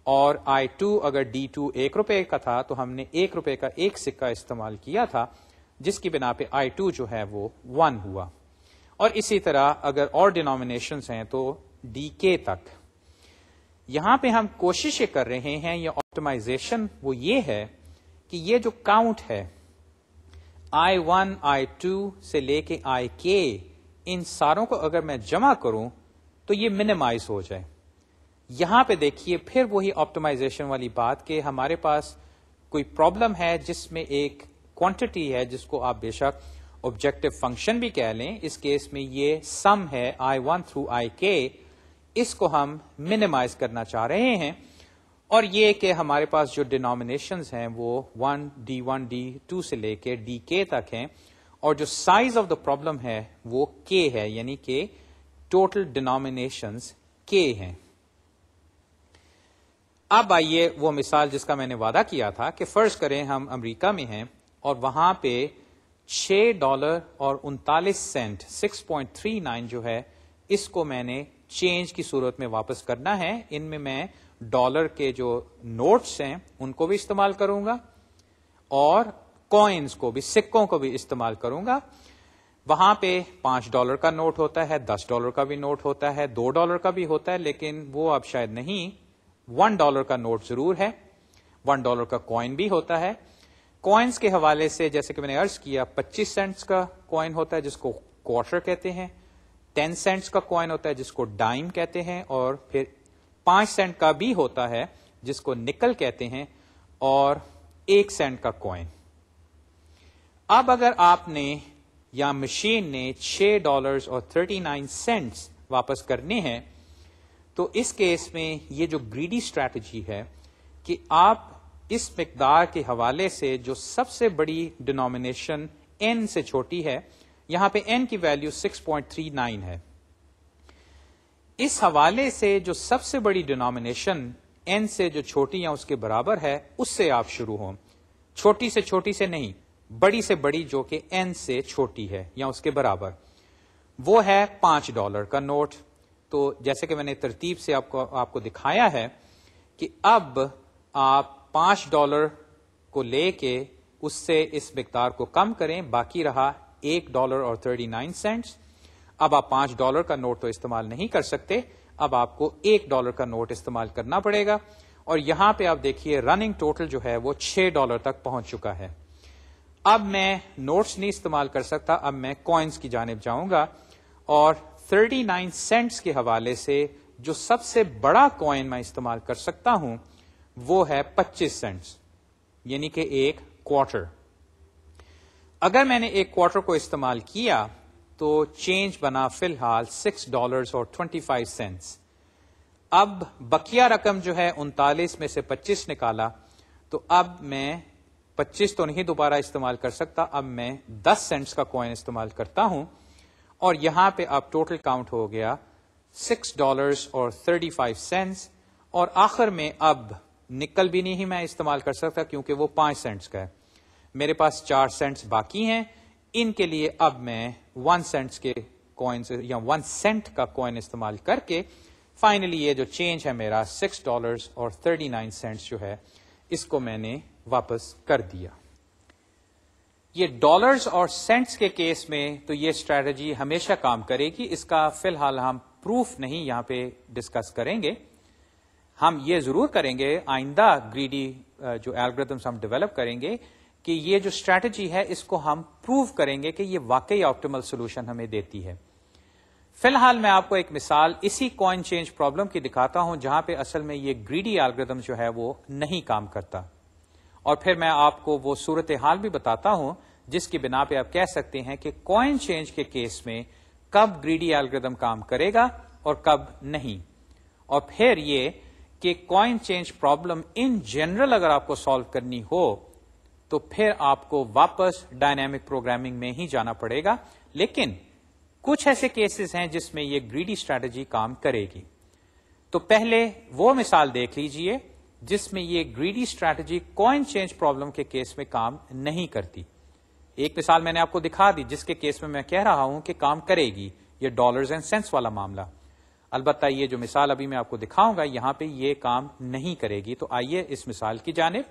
اور I2 اگر D2 $1 کا تھا تو ہم نے $1 کا ایک سکہ استعمال کیا تھا، جس کی بنا پہ I2 جو ہے وہ 1 ہوا۔ اور اسی طرح اگر اور ڈینامینیشنز ہیں تو dk تک۔ یہاں پہ ہم کوشش کر رہے ہیں، یہ آپٹیمائزیشن وہ یہ ہے کہ یہ جو کاؤنٹ ہے I1, I2 سے لے کے ik، ان ساروں کو اگر میں جمع کروں تو یہ منیمائز ہو جائے۔ یہاں پہ دیکھیے پھر وہی آپٹیمائزیشن والی بات کہ ہمارے پاس کوئی پرابلم ہے جس میں ایک کوانٹٹی ہے جس کو آپ بے شک آبجیکٹو فنکشن بھی کہہ لیں، اس کیس میں یہ سم ہے I1 through ik، اس کو ہم منیمائز کرنا چاہ رہے ہیں، اور یہ کہ ہمارے پاس جو ڈینامینیشنز ہیں وہ D1, D2 سے لے کے dk تک ہیں، اور جو سائز آف دا پرابلم ہے وہ k ہے، یعنی کہ ٹوٹل ڈینامینیشنز k ہیں۔ اب آئیے وہ مثال جس کا میں نے وعدہ کیا تھا کہ فرض کریں ہم امریکہ میں ہیں اور وہاں پہ $6.39 6.39 جو ہے اس کو میں نے چینج کی صورت میں واپس کرنا ہے. ان میں ڈالر کے جو نوٹس ہیں ان کو بھی استعمال کروں گا اور کوئنز کو بھی, سکوں کو بھی استعمال کروں گا. وہاں پہ $5 کا نوٹ ہوتا ہے, $10 کا بھی نوٹ ہوتا ہے, $2 کا بھی ہوتا ہے, لیکن وہ اب شاید نہیں. $1 کا نوٹ ضرور ہے, $1 کا کوئن بھی ہوتا ہے. کوئنز کے حوالے سے جیسے کہ میں نے عرض کیا 25 سینٹس کا کوئن ہوتا ہے جس کو کوارٹر کہتے ہیں, 10 سینٹس کا کوئن ہوتا ہے جس کو ڈائم کہتے ہیں, اور پھر 5 سینٹ کا بھی ہوتا ہے جس کو نکل کہتے ہیں, اور 1 سینٹ کا کوئن. اب اگر آپ نے یا مشین نے $6.39 واپس کرنے ہیں تو اس کیس میں یہ جو گریڈی اسٹریٹجی ہے کہ آپ اس مقدار کے حوالے سے جو سب سے بڑی ڈینومینیشن n سے چھوٹی ہے, یہاں پہ n کی ویلیو 6.39 ہے, اس حوالے سے جو سب سے بڑی ڈینومینیشن n سے جو چھوٹی یا اس کے برابر ہے اس سے آپ شروع ہوں. چھوٹی سے نہیں, بڑی سے بڑی جو کہ n سے چھوٹی ہے یا اس کے برابر, وہ ہے $5 کا نوٹ. تو جیسے کہ میں نے ترتیب سے آپ کو دکھایا ہے کہ اب آپ $5 کو لے کے اس سے اس مقدار کو کم کریں, باقی رہا $1.39. اب آپ $5 کا نوٹ تو استعمال نہیں کر سکتے, اب آپ کو $1 کا نوٹ استعمال کرنا پڑے گا. اور یہاں پہ آپ دیکھیے رننگ ٹوٹل جو ہے وہ $6 تک پہنچ چکا ہے. اب میں نوٹس نہیں استعمال کر سکتا, اب میں کوئنز کی جانب جاؤں گا, اور 39 سینٹس کے حوالے سے جو سب سے بڑا کوئن میں استعمال کر سکتا ہوں وہ ہے 25 سینٹس, یعنی کہ ایک کوارٹر. اگر میں نے ایک کوارٹر کو استعمال کیا تو چینج بنا فی الحال $6.25. اب بقیہ رقم جو ہے 39 میں سے 25 نکالا, تو اب میں 25 تو نہیں دوبارہ استعمال کر سکتا, اب میں 10 سینٹس کا کوئن استعمال کرتا ہوں, اور یہاں پہ اب ٹوٹل کاؤنٹ ہو گیا $6.35. اور آخر میں اب نکل بھی نہیں میں استعمال کر سکتا کیونکہ وہ 5 سینٹس کا ہے. میرے پاس 4 سینٹس باقی ہیں, ان کے لیے اب میں 1 سینٹس کے کوئنز یا 1 سینٹ کا کوئن استعمال کر کے فائنلی یہ جو چینج ہے میرا $6.39 جو ہے اس کو میں نے واپس کر دیا. یہ ڈالرز اور سینٹس کے کیس میں تو یہ اسٹریٹجی ہمیشہ کام کرے گی. اس کا فی الحال ہم پروف نہیں یہاں پہ ڈسکس کریں گے. ہم یہ ضرور کریں گے آئندہ گریڈی جو الگوریتھمز ہم ڈیولپ کریں گے کہ یہ جو اسٹریٹجی ہے اس کو ہم پروف کریں گے کہ یہ واقعی آپٹیمل سولوشن ہمیں دیتی ہے. فی الحال میں آپ کو ایک مثال اسی کوئن چینج پرابلم کی دکھاتا ہوں جہاں پہ اصل میں یہ گریڈی الگوریتھم جو ہے وہ نہیں کام کرتا, اور پھر میں آپ کو وہ صورتحال بھی بتاتا ہوں جس کی بنا پہ آپ کہہ سکتے ہیں کہ کوئن چینج کے کیس میں کب گریڈی الگوریتھم کام کرے گا اور کب نہیں. اور پھر یہ کہ coin change problem in general اگر آپ کو سالو کرنی ہو تو پھر آپ کو واپس ڈائنامک پروگرامنگ میں ہی جانا پڑے گا, لیکن کچھ ایسے کیسز ہیں جس میں یہ گریڈی اسٹریٹجی کام کرے گی. تو پہلے وہ مثال دیکھ لیجئے جس میں یہ greedy strategy coin change problem کے کیس میں کام نہیں کرتی. ایک مثال میں نے آپ کو دکھا دی جس کے کیس میں کہہ رہا ہوں کہ کام کرے گی, یہ ڈالرز اینڈ سینٹس والا معاملہ. البتہ یہ جو مثال ابھی میں آپ کو دکھاؤں گا یہاں پہ یہ کام نہیں کرے گی. تو آئیے اس مثال کی جانب.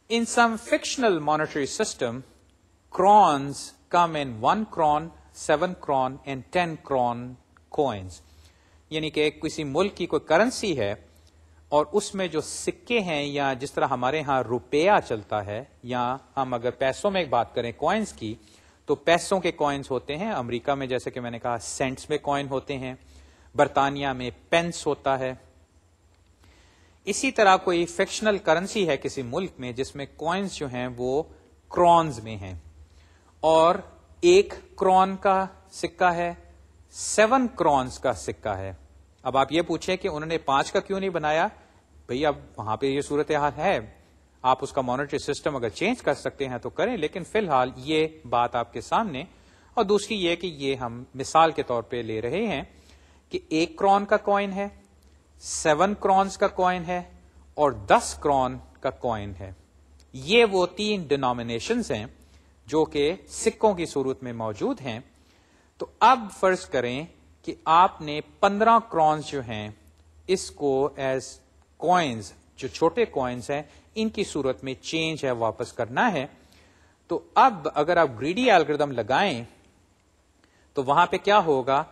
In some fictional monetary system, crowns come in 1 crown, 7 crown and 10 crown coins. یعنی کہ کسی ملک کی کوئی کرنسی ہے اور اس میں جو سکے ہیں یا جس طرح ہمارے ہاں روپیہ چلتا ہے, یا ہم اگر پیسوں میں بات کریں کوئنز کی تو پیسوں کے کوئنز ہوتے ہیں. امریکہ میں جیسے کہ میں نے کہا سینٹس میں کوئن ہوتے ہیں, برطانیہ میں پینس ہوتا ہے. اسی طرح کوئی فکشنل کرنسی ہے کسی ملک میں جس میں کوئنز جو ہیں وہ کرونز میں ہیں, اور 1 کرون کا سکہ ہے, 7 کرونز کا سکہ ہے. اب آپ یہ پوچھیں کہ انہوں نے 5 کا کیوں نہیں بنایا؟ بھئی اب وہاں پہ یہ صورتحال ہے, آپ اس کا مانیٹری سسٹم اگر چینج کر سکتے ہیں تو کریں, لیکن فی الحال یہ بات آپ کے سامنے. اور دوسری یہ کہ یہ ہم مثال کے طور پہ لے رہے ہیں کہ 1 کرون کا کوئن ہے 7 کرونز کا کوائن ہے اور 10 کرون کا کوائن ہے. یہ وہ 3 ڈینومینیشنز ہیں جو کہ سکوں کی صورت میں موجود ہیں. تو اب فرض کریں کہ آپ نے 15 کرونز جو ہیں اس کو ایز کوائنز، جو چھوٹے کوائنز ہیں، ان کی صورت میں چینج ہے، واپس کرنا ہے. تو اب اگر آپ گریڈی الگورتھم لگائیں تو وہاں پہ کیا ہوگا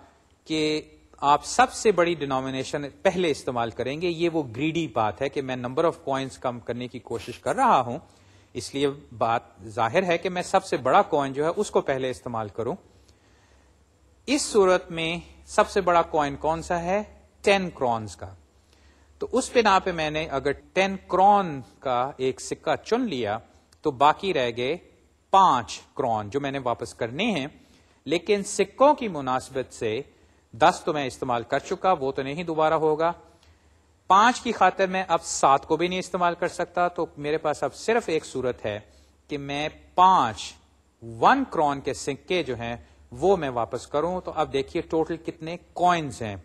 کہ آپ سب سے بڑی ڈینومینیشن پہلے استعمال کریں گے. یہ وہ گریڈی بات ہے کہ میں نمبر آف کوائنز کم کرنے کی کوشش کر رہا ہوں، اس لیے بات ظاہر ہے کہ میں سب سے بڑا کوائن جو ہے اس کو پہلے استعمال کروں. اس صورت میں سب سے بڑا کوائن کون سا ہے؟ 10 کرونز کا. تو اس بنا پہ میں نے اگر 10 کرون کا ایک سکہ چن لیا تو باقی رہ گئے 5 کرون جو میں نے واپس کرنے ہیں. لیکن سکوں کی مناسبت سے 10 تو میں استعمال کر چکا، وہ تو نہیں دوبارہ ہوگا. 5 کی خاطر میں اب 7 کو بھی نہیں استعمال کر سکتا. تو میرے پاس اب صرف ایک صورت ہے کہ میں 1 کرون کے سکے جو ہیں وہ میں واپس کروں. تو اب دیکھیے ٹوٹل کتنے کوائنز ہیں.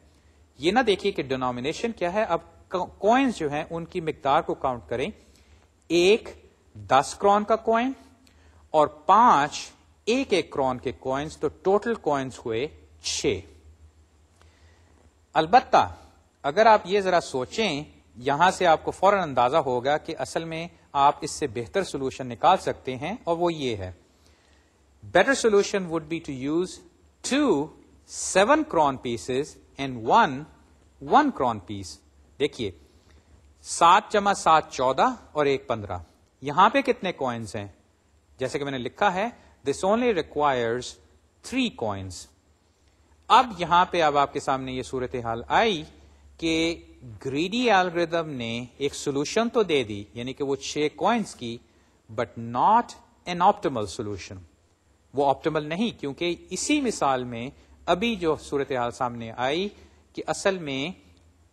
یہ نہ دیکھیے کہ ڈینومینیشن کیا ہے، اب کوائنز جو ہیں ان کی مقدار کو کاؤنٹ کریں. 1 10 کرون کا کوائن اور 5 ایک کرون کے کوائنز، تو ٹوٹل کوائنز ہوئے 6. البتہ اگر آپ یہ ذرا سوچیں، یہاں سے آپ کو فوراً اندازہ ہوگا کہ اصل میں آپ اس سے بہتر سولوشن نکال سکتے ہیں، اور وہ یہ ہے. Better solution would be to use 2 7 crown pieces and 1 crown piece. دیکھیے 7 جمع 7 14 اور 1 15. یہاں پہ کتنے کوائنز ہیں؟ جیسے کہ میں نے لکھا ہے دس اونلی ریکوائرز 3 کوائنز. اب یہاں پہ اب آپ کے سامنے یہ صورتحال آئی کہ گریڈی الگورتھم نے ایک سولوشن تو دے دی، یعنی کہ وہ 6 کوائنز کی، but not an optimal solution. وہ آپٹیمل نہیں، کیونکہ اسی مثال میں ابھی جو صورتحال سامنے آئی کہ اصل میں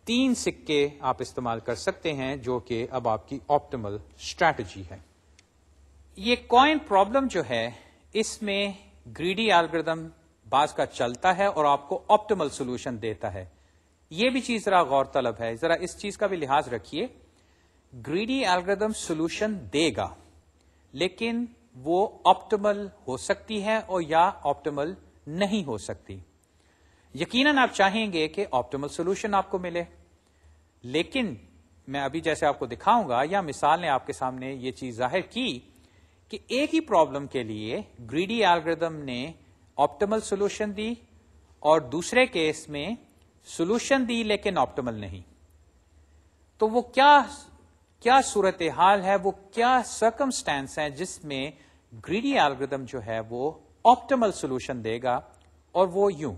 3 سکے آپ استعمال کر سکتے ہیں، جو کہ اب آپ کی آپٹیمل اسٹریٹجی ہے. یہ کوائن پرابلم جو ہے اس میں گریڈی الگورتھم بعض کا چلتا ہے اور آپ کو آپٹیمل سولوشن دیتا ہے. یہ بھی چیز ذرا غور طلب ہے، ذرا اس چیز کا بھی لحاظ رکھیے. گریڈی الگورتھم سولوشن دے گا لیکن وہ آپٹیمل ہو سکتی ہے اور یا آپٹیمل نہیں ہو سکتی. یقیناً آپ چاہیں گے کہ آپٹیمل سولوشن آپ کو ملے، لیکن میں ابھی جیسے آپ کو دکھاؤں گا یا مثال نے آپ کے سامنے یہ چیز ظاہر کی کہ ایک ہی پرابلم کے لیے گریڈی الگورتھم نے آپٹیمل سولوشن دی اور دوسرے کیس میں سولوشن دی لیکن آپٹیمل نہیں. تو وہ کیا صورتحال ہے، وہ کیا سرکمسٹانس ہے جس میں گریڈی الگورتھم جو ہے وہ آپٹیمل سولوشن دے گا، اور وہ یوں.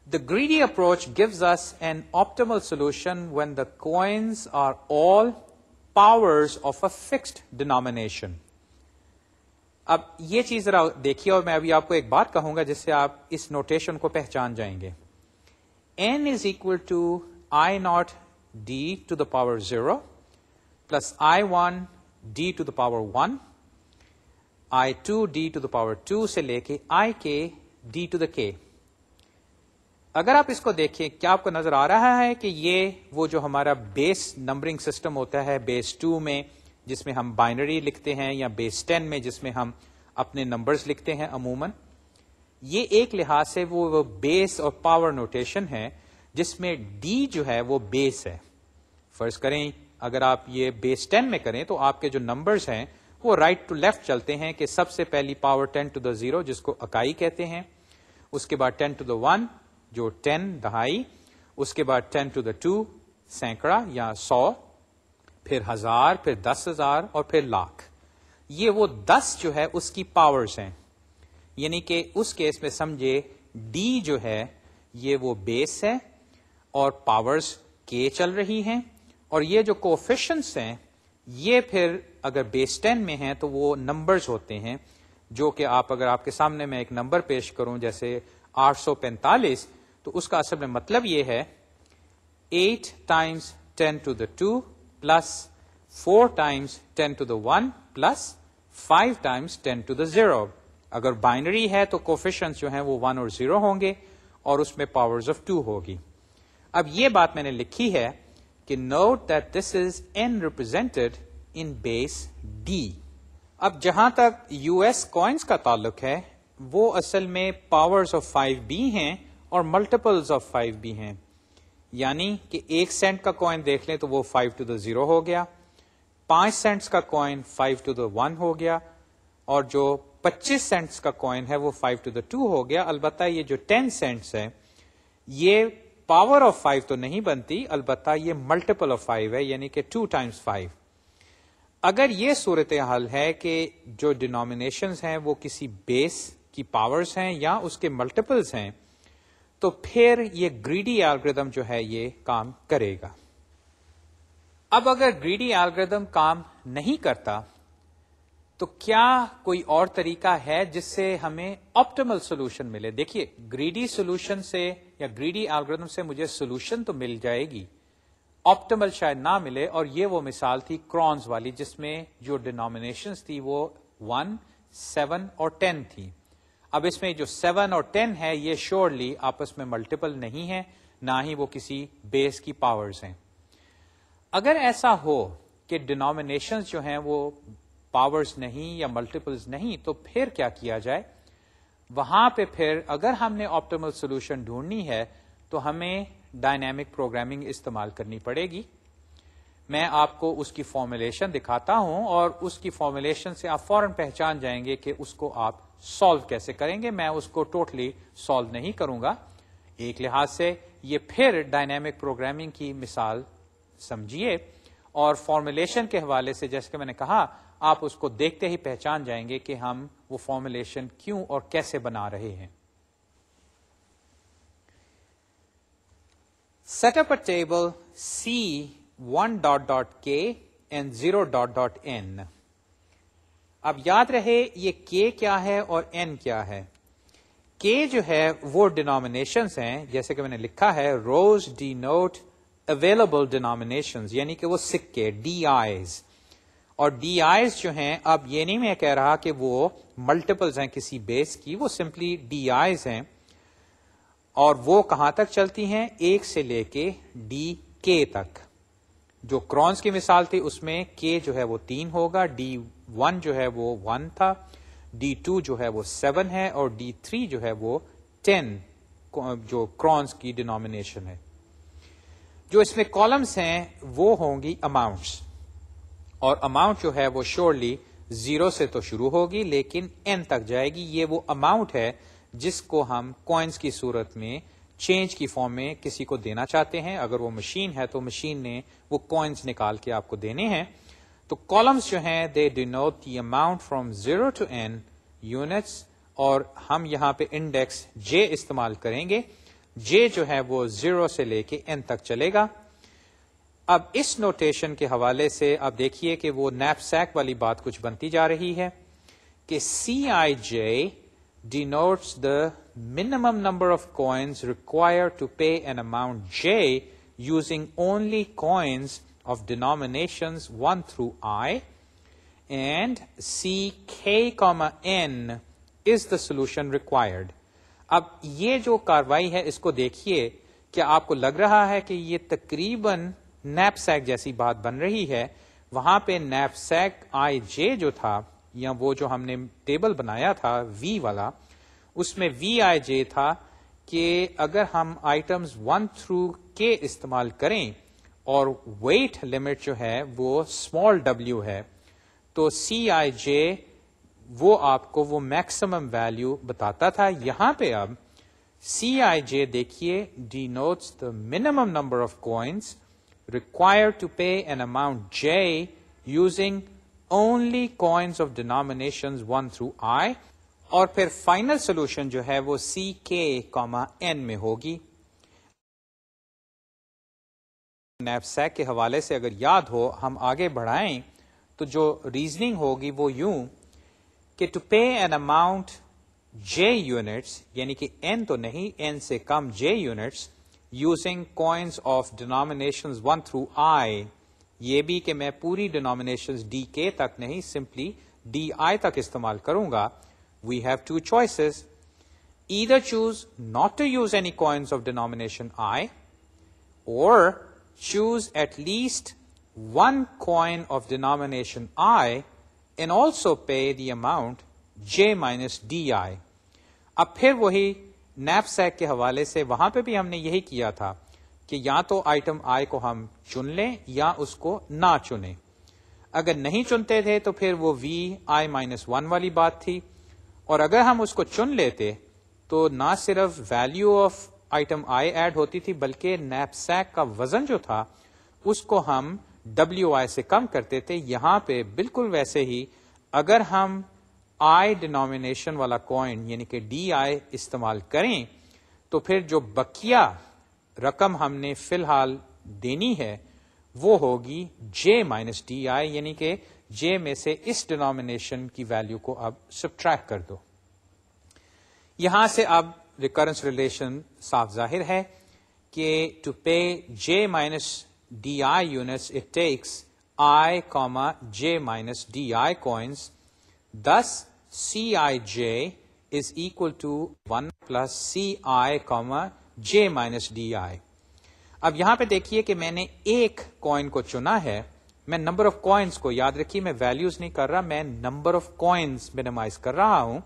The greedy approach gives us an optimal solution when the coins are all powers of a fixed denomination. اب یہ چیز ذرا دیکھیے، اور میں ابھی آپ کو ایک بات کہوں گا جس سے آپ اس نوٹیشن کو پہچان جائیں گے. n is equal to I naught d to the power 0 plus I1 d to the power 1, I2 d to the power 2 سے لے کے ik d to the k. اگر آپ اس کو دیکھیں، کیا آپ کو نظر آ رہا ہے کہ یہ وہ جو ہمارا بیس نمبرنگ سسٹم ہوتا ہے بیس 2 میں جس میں ہم بائنری لکھتے ہیں، یا بیس 10 میں جس میں ہم اپنے نمبرز لکھتے ہیں عموماً، یہ ایک لحاظ سے وہ بیس اور پاور نوٹیشن ہے جس میں ڈی جو ہے وہ بیس ہے. فرض کریں اگر آپ یہ بیس 10 میں کریں تو آپ کے جو نمبرز ہیں وہ رائٹ ٹو لیفٹ چلتے ہیں، کہ سب سے پہلی پاور 10 to the 0 جس کو اکائی کہتے ہیں، اس کے بعد 10 to the 1 جو 10 دہائی، اس کے بعد 10 to the 2 سینکڑا یا 100، پھر 1000، پھر 10,000 اور پھر لاکھ. یہ وہ 10 جو ہے اس کی پاورز ہیں. یعنی کہ اس کیس میں سمجھے ڈی جو ہے یہ وہ بیس ہے اور پاورز کے چل رہی ہیں، اور یہ جو کوفیشنٹس ہیں یہ پھر اگر بیس 10 میں ہیں تو وہ نمبرز ہوتے ہیں، جو کہ آپ اگر آپ کے سامنے میں ایک نمبر پیش کروں جیسے 845، تو اس کا اصل میں مطلب یہ ہے 8 times 10 to the 2 plus 4 times 10 to the 1 plus 5 times 10 to the 0. اگر بائنری ہے تو کوفیشنٹس جو ہیں وہ 1 اور 0 ہوں گے، اور اس میں پاورز آف 2 ہوگی. اب یہ بات میں نے لکھی ہے کہ note that this is n represented in base d. اب جہاں تک یو ایس کوائنس کا تعلق ہے وہ اصل میں پاورز آف 5 بھی ہیں اور ملٹیپلز آف 5 بھی ہیں. یعنی کہ 1 سینٹ کا کوائن دیکھ لیں تو وہ 5 to the 0 ہو گیا, 5 سینٹس کا کوائن 5 to the 1 ہو گیا, اور جو 25 سینٹس کا کوائن ہے وہ 5 to the 2 ہو گیا. البتہ یہ جو 10 سینٹس ہے یہ پاور آف 5 تو نہیں بنتی, البتہ یہ ملٹیپل آف 5 ہے, یعنی کہ 2 times 5. اگر یہ صورتحال ہے کہ جو ڈینومینیشنز ہیں وہ کسی بیس کی پاورز ہیں یا اس کے ملٹیپلز ہیں, تو پھر یہ گریڈی الگوریدم جو ہے یہ کام کرے گا. اب اگر گریڈی الگوریدم کام نہیں کرتا تو کیا کوئی اور طریقہ ہے جس سے ہمیں آپٹیمل سولوشن ملے؟ دیکھیے, گریڈی سولوشن سے یا گریڈی الگوریدم سے مجھے سولوشن تو مل جائے گی, آپٹیمل شاید نہ ملے. اور یہ وہ مثال تھی کرونز والی جس میں جو ڈینومینیشنز تھی وہ 1, 7 اور 10 تھی. اب اس میں جو 7 اور 10 ہے یہ شیورلی آپس میں ملٹیپل نہیں ہے, نہ ہی وہ کسی بیس کی پاورز ہیں. اگر ایسا ہو کہ ڈینومینیشنز جو ہیں وہ پاورز نہیں یا ملٹیپلز نہیں, تو پھر کیا کیا جائے؟ وہاں پہ پھر اگر ہم نے آپٹیمل سولوشن ڈھونڈنی ہے تو ہمیں ڈائنامک پروگرامنگ استعمال کرنی پڑے گی. میں آپ کو اس کی فارمولیشن دکھاتا ہوں اور اس کی فارمولیشن سے آپ فوراً پہچان جائیں گے کہ اس کو آپ سالو کیسے کریں گے. میں اس کو ٹوٹلی سالو نہیں کروں گا. ایک لحاظ سے یہ پھر ڈائنامک پروگرامنگ کی مثال سمجھیے, اور فارمولیشن کے حوالے سے جیسے کہ میں نے کہا آپ اس کو دیکھتے ہی پہچان جائیں گے کہ ہم وہ فارمولیشن کیوں اور کیسے بنا رہے ہیں. Set up a table C1.k and 0.n. اب یاد رہے یہ k کیا ہے اور n کیا ہے. k جو ہے وہ ڈینومینیشنز ہیں, جیسے کہ میں نے لکھا ہے روز ڈینوٹ اویلیبل ڈینومینیشنز, یعنی کہ وہ سکے ڈی آئیز. اور ڈی آئیز جو ہیں, اب یہ نہیں میں کہہ رہا کہ وہ ملٹیپلز ہیں کسی بیس کی, وہ سمپلی ڈی آئیز ہیں. اور وہ کہاں تک چلتی ہیں؟ 1 سے لے کے ڈی کے تک. جو کرونز کی مثال تھی اس میں کے جو ہے وہ 3 ہوگا, ڈی 1 جو ہے وہ 1 تھا, ڈی 2 جو ہے وہ 7 ہے, اور ڈی 3 جو ہے وہ 10 جو کرونز کی ڈینومینیشن ہے. جو اس میں کالمز ہیں وہ ہوں گی اماؤنٹس, اور اماؤنٹ جو ہے وہ شیورلی 0 سے تو شروع ہوگی لیکن n تک جائے گی. یہ وہ اماؤنٹ ہے جس کو ہم کوائنز کی صورت میں چینج کی فارم میں کسی کو دینا چاہتے ہیں. اگر وہ مشین ہے تو مشین نے وہ کوائنز نکال کے آپ کو دینے ہیں. تو کالمز جو ہیں they denote the amount from 0 to n units, اور ہم یہاں پہ انڈیکس j استعمال کریں گے. j جو ہے وہ 0 سے لے کے n تک چلے گا. اب اس نوٹیشن کے حوالے سے اب دیکھیے کہ وہ نیپ سیک والی بات کچھ بنتی جا رہی ہے کہ Cij denotes the minimum number of coins required to pay an amount j using only coins of denominations 1 through I, and Ck, n is the solution required. اب یہ جو کاروائی ہے اس کو دیکھیے, کیا آپ کو لگ رہا ہے کہ یہ تقریباً نیپ سیک جیسی بات بن رہی ہے؟ وہاں پہ نیپ سیک آئی جے جو تھا, یا وہ جو ہم نے ٹیبل بنایا تھا وی والا, اس میں وی آئی جے تھا کہ اگر ہم آئٹمز 1 through k استعمال کریں اور ویٹ لمٹ جو ہے وہ اسمال w ہے, تو سی آئی جے وہ آپ کو وہ میکسیمم ویلیو بتاتا تھا. یہاں پہ اب سی آئی جے دیکھیے denotes the minimum number of coins required to pay an amount j using only coins of denominations 1 through I, اور پھر فائنل سولوشن جو ہے وہ Ck, n میں ہوگی. نیپ سیک کے حوالے سے اگر یاد ہو ہم آگے بڑھائیں تو جو ریزننگ ہوگی وہ یوں کہ to pay an amount j units, یعنی کہ n تو نہیں, n سے کم j units, using coins of denominations 1 through I, یہ بھی کہ میں پوری ڈینومینیشنز ڈی کے تک نہیں, سمپلی ڈی آئی تک استعمال کروں گا. We have two choices. Either choose not to use any coins of denomination I, or choose at least one coin of denomination I and also pay the amount J minus DI. اب پھر وہی knapsack کے حوالے سے وہاں پہ بھی ہم نے یہی کیا تھا کہ یا تو آئٹم آئی کو ہم چن لیں یا اس کو نہ چنیں. اگر نہیں چنتے تھے تو پھر وہ وی آئی مائنس 1 والی بات تھی, اور اگر ہم اس کو چن لیتے تو نہ صرف value of item I add ہوتی تھی بلکہ نیپسیک کا وزن جو تھا اس کو ہم ڈبلیو آئی سے کم کرتے تھے. یہاں پہ بالکل ویسے ہی اگر ہم آئی ڈینومینیشن والا کوئن یعنی کہ ڈی آئی استعمال کریں تو پھر جو بقیہ رقم ہم نے فی الحال دینی ہے وہ ہوگی جے مائنس ڈی آئی, یعنی کہ جے میں سے اس ڈینومینیشن کی ویلیو کو اب سبٹریکٹ کر دو. یہاں سے اب ریکرنس ریلیشن صاف ظاہر ہے کہ to pay J minus D I units it takes I comma J minus D I coins. Thus, Cij is equal to 1 plus Ci comma j minus di. اب یہاں پہ دیکھیے کہ میں نے ایک کوئن کو چنا ہے. میں نمبر آف کوئنس کو یاد رکھیے, میں ویلیوز نہیں کر رہا, میں نمبر آف کوئنس مینیمائز کر رہا ہوں.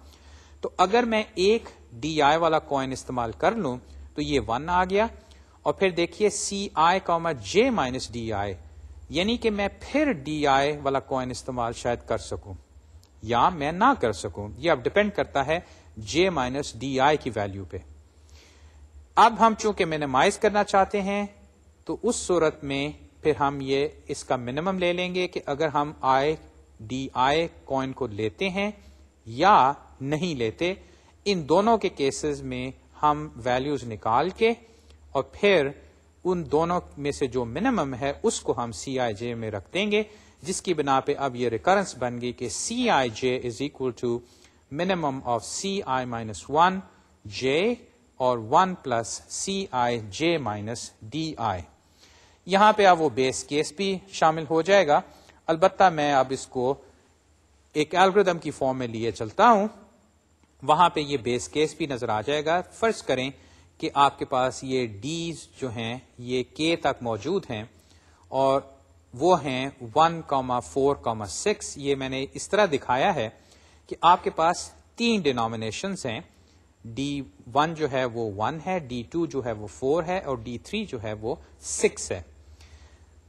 تو اگر میں ایک ڈی آئی والا کوئن استعمال کر لوں تو یہ 1 آ گیا, اور پھر دیکھیے سی آئی کاما جے مائنس ڈی آئی, یعنی کہ میں پھر ڈی آئی والا کوئن استعمال شاید کر سکوں یا میں نہ کر سکوں. یہ اب ڈپینڈ کرتا ہے جے مائنس ڈی آئی کی ویلیو پہ. اب ہم چونکہ مینیمائز کرنا چاہتے ہیں تو اس صورت میں پھر ہم یہ اس کا منیمم لے لیں گے کہ اگر ہم آئی ڈی آئی کوئن کو لیتے ہیں یا نہیں لیتے, ان دونوں کے کیسز میں ہم ویلیوز نکال کے اور پھر ان دونوں میں سے جو منیمم ہے اس کو ہم سی آئی جے میں رکھ دیں گے, جس کی بنا پہ اب یہ ریکرنس بن گئی کہ C I J is equal to minimum of C I minus 1 J اور 1 plus C I J minus D I. یہاں پہ اب وہ بیس کیس بھی شامل ہو جائے گا. البتہ میں اب اس کو ایک الگوریتم کی فارم میں لیے چلتا ہوں, وہاں پہ یہ بیس کیس بھی نظر آ جائے گا. فرض کریں کہ آپ کے پاس یہ ڈیز جو ہیں یہ کے تک موجود ہیں اور وہ ہیں 1,4,6. یہ میں نے اس طرح دکھایا ہے کہ آپ کے پاس 3 ڈینومینیشنز ہیں. D1 جو ہے وہ 1 ہے, D2 جو ہے وہ 4 ہے, اور D3 جو ہے وہ 6 ہے.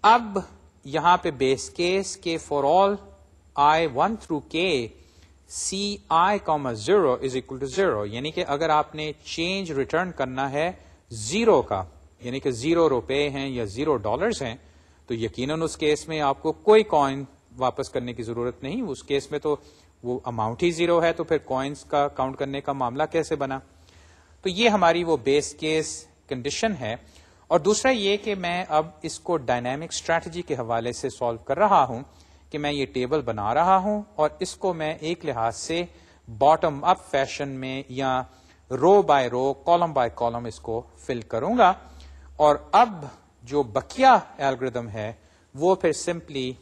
اب یہاں پہ بیس کیس کے for all I 1 through K CI, 0 is equal to 0, یعنی کہ اگر آپ نے چینج ریٹرن کرنا ہے 0 کا, یعنی کہ 0 روپے ہیں یا $0 ہیں, تو یقیناً اس کیس میں آپ کو کوئی کوائن واپس کرنے کی ضرورت نہیں. اس کیس میں تو وہ اماؤنٹ ہی 0 ہے, تو پھر کوائنس کا کاؤنٹ کرنے کا معاملہ کیسے بنا. تو یہ ہماری وہ بیس کیس کنڈیشن ہے. اور دوسرا یہ کہ میں اب اس کو ڈائنامک اسٹریٹجی کے حوالے سے سالو کر رہا ہوں کہ میں یہ ٹیبل بنا رہا ہوں اور اس کو میں ایک لحاظ سے باٹم اپ فیشن میں یا row by row, column by column اس کو فل کروں گا. اور اب جو بقیہ الگوریتم ہے وہ پھر سمپلی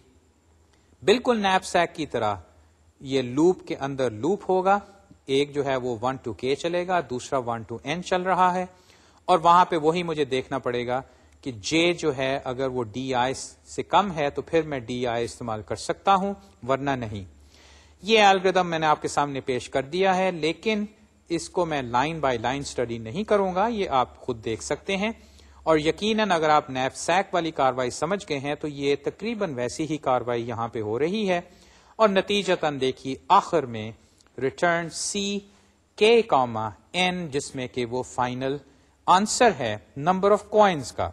بالکل نیپ سیک کی طرح یہ لوپ کے اندر لوپ ہوگا. ایک جو ہے وہ 1 to K چلے گا, دوسرا 1 to N چل رہا ہے, اور وہاں پہ وہی مجھے دیکھنا پڑے گا کہ J جو ہے اگر وہ ڈی آئی سے کم ہے تو پھر میں ڈی آئی استعمال کر سکتا ہوں, ورنہ نہیں. یہ الگوریتم میں نے آپ کے سامنے پیش کر دیا ہے, لیکن اس کو میں لائن بائی لائن اسٹڈی نہیں کروں گا, یہ آپ خود دیکھ سکتے ہیں. اور یقیناً اگر آپ نیپ سیک والی کاروائی سمجھ گئے ہیں تو یہ تقریباً ویسی ہی کاروائی یہاں پہ ہو رہی ہے. اور نتیجتاً دیکھیے آخر میں ریٹرن سی کے کاما این, جس میں کہ وہ فائنل آنسر ہے نمبر آف کوائنس کا.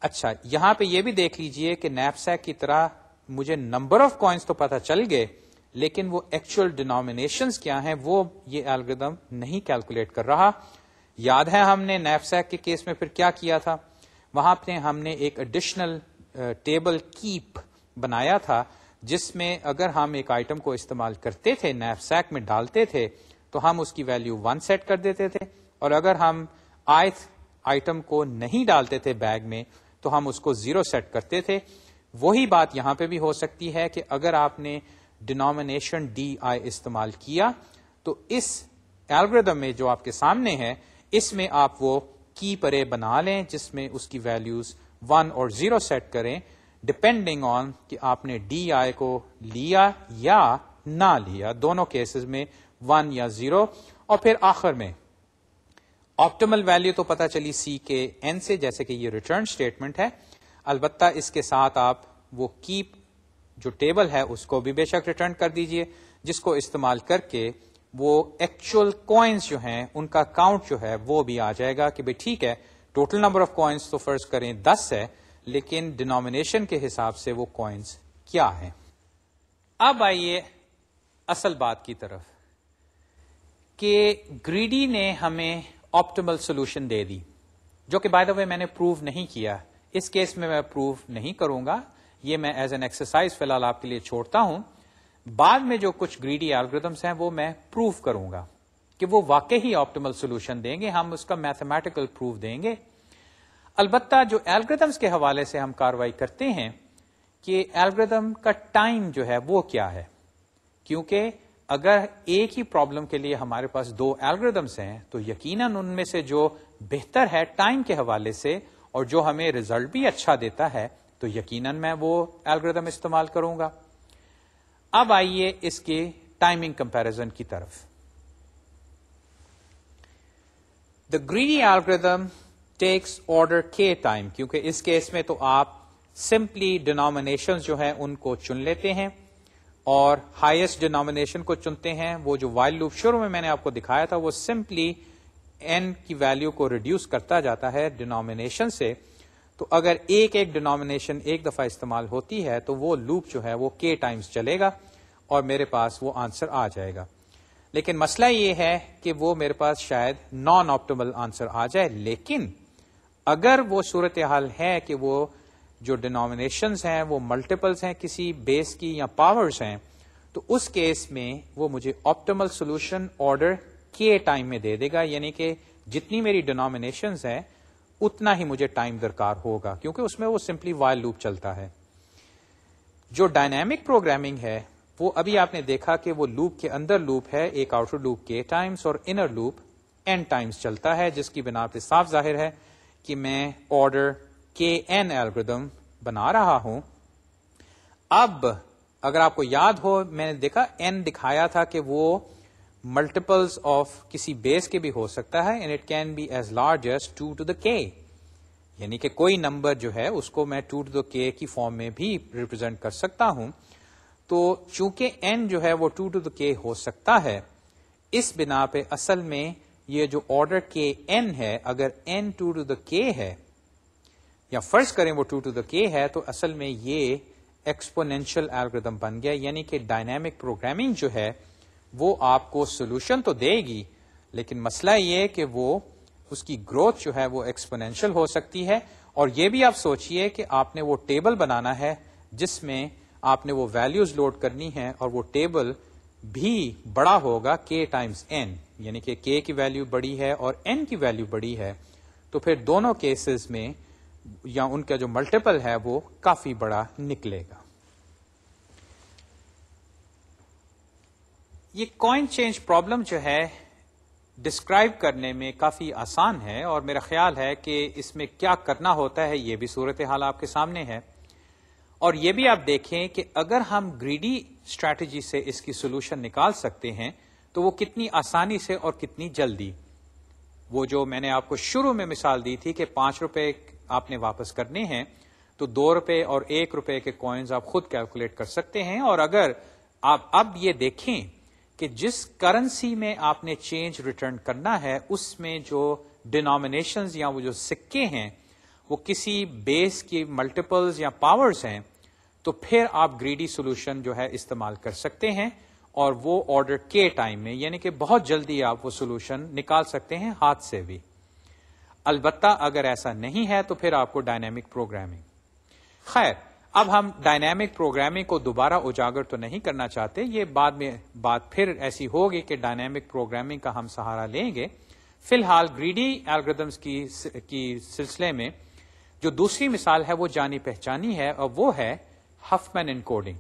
اچھا, یہاں پہ یہ بھی دیکھ لیجئے کہ نیپ سیک کی طرح مجھے نمبر آف کوائنس تو پتہ چل گئے, لیکن وہ ایکچوئل ڈینومینیشنز کیا ہیں وہ یہ الگوریتم نہیں کیلکولیٹ کر رہا. یاد ہے ہم نے نیپ سیک کے کیس میں پھر کیا کیا تھا, وہاں پہ ہم نے ایک ایڈیشنل ٹیبل کیپ بنایا تھا جس میں اگر ہم ایک آئٹم کو استعمال کرتے تھے نیپ سیک میں ڈالتے تھے تو ہم اس کی ویلیو 1 سیٹ کر دیتے تھے, اور اگر ہم آئٹم کو نہیں ڈالتے تھے بیگ میں تو ہم اس کو 0 سیٹ کرتے تھے. وہی بات یہاں پہ بھی ہو سکتی ہے کہ اگر آپ نے ڈینومینیشن ڈی آئی استعمال کیا تو اس الگوریدم میں جو آپ کے سامنے ہے اس میں آپ وہ کی پرے بنا لیں جس میں اس کی ویلیوز 1 اور 0 سیٹ کریں ڈپینڈنگ آن کہ آپ نے ڈی آئی کو لیا یا نہ لیا، دونوں کیسز میں 1 یا 0. اور پھر آخر میں آپٹیمل ویلیو تو پتا چلی سی کے این سے، جیسے کہ یہ ریٹرن اسٹیٹمنٹ ہے. البتہ اس کے ساتھ آپ وہ کیپ جو ٹیبل ہے اس کو بھی بے شک ریٹرن کر دیجئے، جس کو استعمال کر کے وہ ایکچوئل کوائنس جو ہیں ان کا کاؤنٹ جو ہے وہ بھی آ جائے گا کہ بھئی ٹھیک ہے ٹوٹل نمبر آف کوائنس تو فرض کریں 10 ہے، لیکن ڈینومینیشن کے حساب سے وہ کوائنس کیا ہیں. اب آئیے اصل بات کی طرف کہ گریڈی نے ہمیں آپٹیمل سولوشن دے دی، جو کہ بائی دا وے میں نے پروو نہیں کیا. اس کیس میں پروو نہیں کروں گا، یہ میں ایز این ایکسرسائز فی الحال آپ کے لیے چھوڑتا ہوں. بعد میں جو کچھ گریڈی الگوریدمس ہیں وہ میں پروو کروں گا کہ وہ واقعی آپٹیمل سولوشن دیں گے، ہم اس کا میتھمیٹیکل پروف دیں گے. البتہ جو الگوریدمس کے حوالے سے ہم کاروائی کرتے ہیں کہ الگوریدم کا ٹائم جو ہے وہ کیا ہے، کیونکہ اگر ایک ہی پرابلم کے لیے ہمارے پاس 2 الگوریدمس ہیں تو یقیناً ان میں سے جو بہتر ہے ٹائم کے حوالے سے اور جو ہمیں ریزلٹ بھی اچھا دیتا ہے تو یقیناً میں وہ الگوریدم استعمال کروں گا. اب آئیے اس کے ٹائمنگ کمپیرزن کی طرف. دا گریڈی الگوریدم ٹیکس آرڈر کے ٹائم، کیونکہ اس کیس میں تو آپ سمپلی ڈینومینیشن جو ہیں ان کو چن لیتے ہیں اور ہائیسٹ ڈینومینیشن کو چنتے ہیں. وہ جو وائل لوپ شروع میں نے آپ کو دکھایا تھا وہ سمپلی n کی ویلیو کو ریڈیوس کرتا جاتا ہے ڈینومینیشن سے. تو اگر ایک ڈینومینیشن ایک دفعہ استعمال ہوتی ہے تو وہ لوپ جو ہے وہ k ٹائمز چلے گا اور میرے پاس وہ آنسر آ جائے گا. لیکن مسئلہ یہ ہے کہ وہ میرے پاس شاید نان آپٹیمل آنسر آ جائے. لیکن اگر وہ صورتحال ہے کہ وہ جو ڈینومینیشنز ہیں وہ ملٹیپلز ہیں کسی بیس کی یا پاورز ہیں، تو اس کیس میں وہ مجھے آپٹیمل سولوشن آرڈر کے ٹائم میں دے دے گا، یعنی کہ جتنی میری ڈینومینیشنز ہیں اتنا ہی مجھے ٹائم درکار ہوگا، کیونکہ اس میں وہ سمپلی وائل لوپ چلتا ہے. جو ڈائنامک پروگرامنگ ہے وہ ابھی آپ نے دیکھا کہ وہ لوپ کے اندر لوپ ہے، ایک آؤٹر لوپ k ٹائمز اور انر لوپ n ٹائمز چلتا ہے، جس کی بنا پہ صاف ظاہر ہے کہ میں آرڈر kn الگوریدم بنا رہا ہوں. اب اگر آپ کو یاد ہو میں نے دیکھا n دکھایا تھا کہ وہ ملٹیپلز آف کسی بیس کے بھی ہو سکتا ہے and it can be as large as 2 to the k، یعنی کہ کوئی نمبر جو ہے اس کو میں 2 to the k کی فارم میں بھی ریپرزینٹ کر سکتا ہوں. تو چونکہ n جو ہے وہ 2 to the k ہو سکتا ہے، اس بنا پہ اصل میں یہ جو آرڈر kn ہے اگر n 2 to the k ہے یا فرض کریں وہ 2 to the k ہے تو اصل میں یہ ایکسپونینشل الگوریدم بن گیا. یعنی کہ ڈائنامک پروگرامنگ جو ہے وہ آپ کو سولوشن تو دے گی، لیکن مسئلہ یہ کہ وہ اس کی گروتھ جو ہے وہ ایکسپونینشل ہو سکتی ہے. اور یہ بھی آپ سوچئے کہ آپ نے وہ ٹیبل بنانا ہے جس میں آپ نے وہ ویلیوز لوڈ کرنی ہے اور وہ ٹیبل بھی بڑا ہوگا k ٹائمز n، یعنی کہ k کی ویلیو بڑی ہے اور n کی ویلیو بڑی ہے، تو پھر دونوں کیسز میں یا ان کا جو ملٹیپل ہے وہ کافی بڑا نکلے گا. یہ کوائن چینج پرابلم جو ہے ڈسکرائب کرنے میں کافی آسان ہے اور میرا خیال ہے کہ اس میں کیا کرنا ہوتا ہے یہ بھی صورتحال آپ کے سامنے ہے. اور یہ بھی آپ دیکھیں کہ اگر ہم گریڈی اسٹریٹجی سے اس کی سولوشن نکال سکتے ہیں تو وہ کتنی آسانی سے اور کتنی جلدی. وہ جو میں نے آپ کو شروع میں مثال دی تھی کہ 5 روپے آپ نے واپس کرنے ہیں تو 2 روپے اور 1 روپے کے کوائنز آپ خود کیلکولیٹ کر سکتے ہیں. اور اگر آپ اب یہ دیکھیں کہ جس کرنسی میں آپ نے چینج ریٹرن کرنا ہے اس میں جو ڈینومینیشنز یا وہ جو سکے ہیں وہ کسی بیس کی ملٹیپلز یا پاورز ہیں، تو پھر آپ گریڈی سولوشن جو ہے استعمال کر سکتے ہیں اور وہ آرڈر کے ٹائم میں، یعنی کہ بہت جلدی آپ وہ سولوشن نکال سکتے ہیں ہاتھ سے بھی. البتہ اگر ایسا نہیں ہے تو پھر آپ کو ڈائنامک پروگرامنگ. خیر، اب ہم ڈائنامک پروگرامنگ کو دوبارہ اجاگر تو نہیں کرنا چاہتے، یہ بعد میں بات پھر ایسی ہوگی کہ ڈائنامک پروگرامنگ کا ہم سہارا لیں گے. فی الحال گریڈی الگوریدمز کی سلسلے میں جو دوسری مثال ہے وہ جانی پہچانی ہے اور وہ ہے ہفمین انکوڈنگ.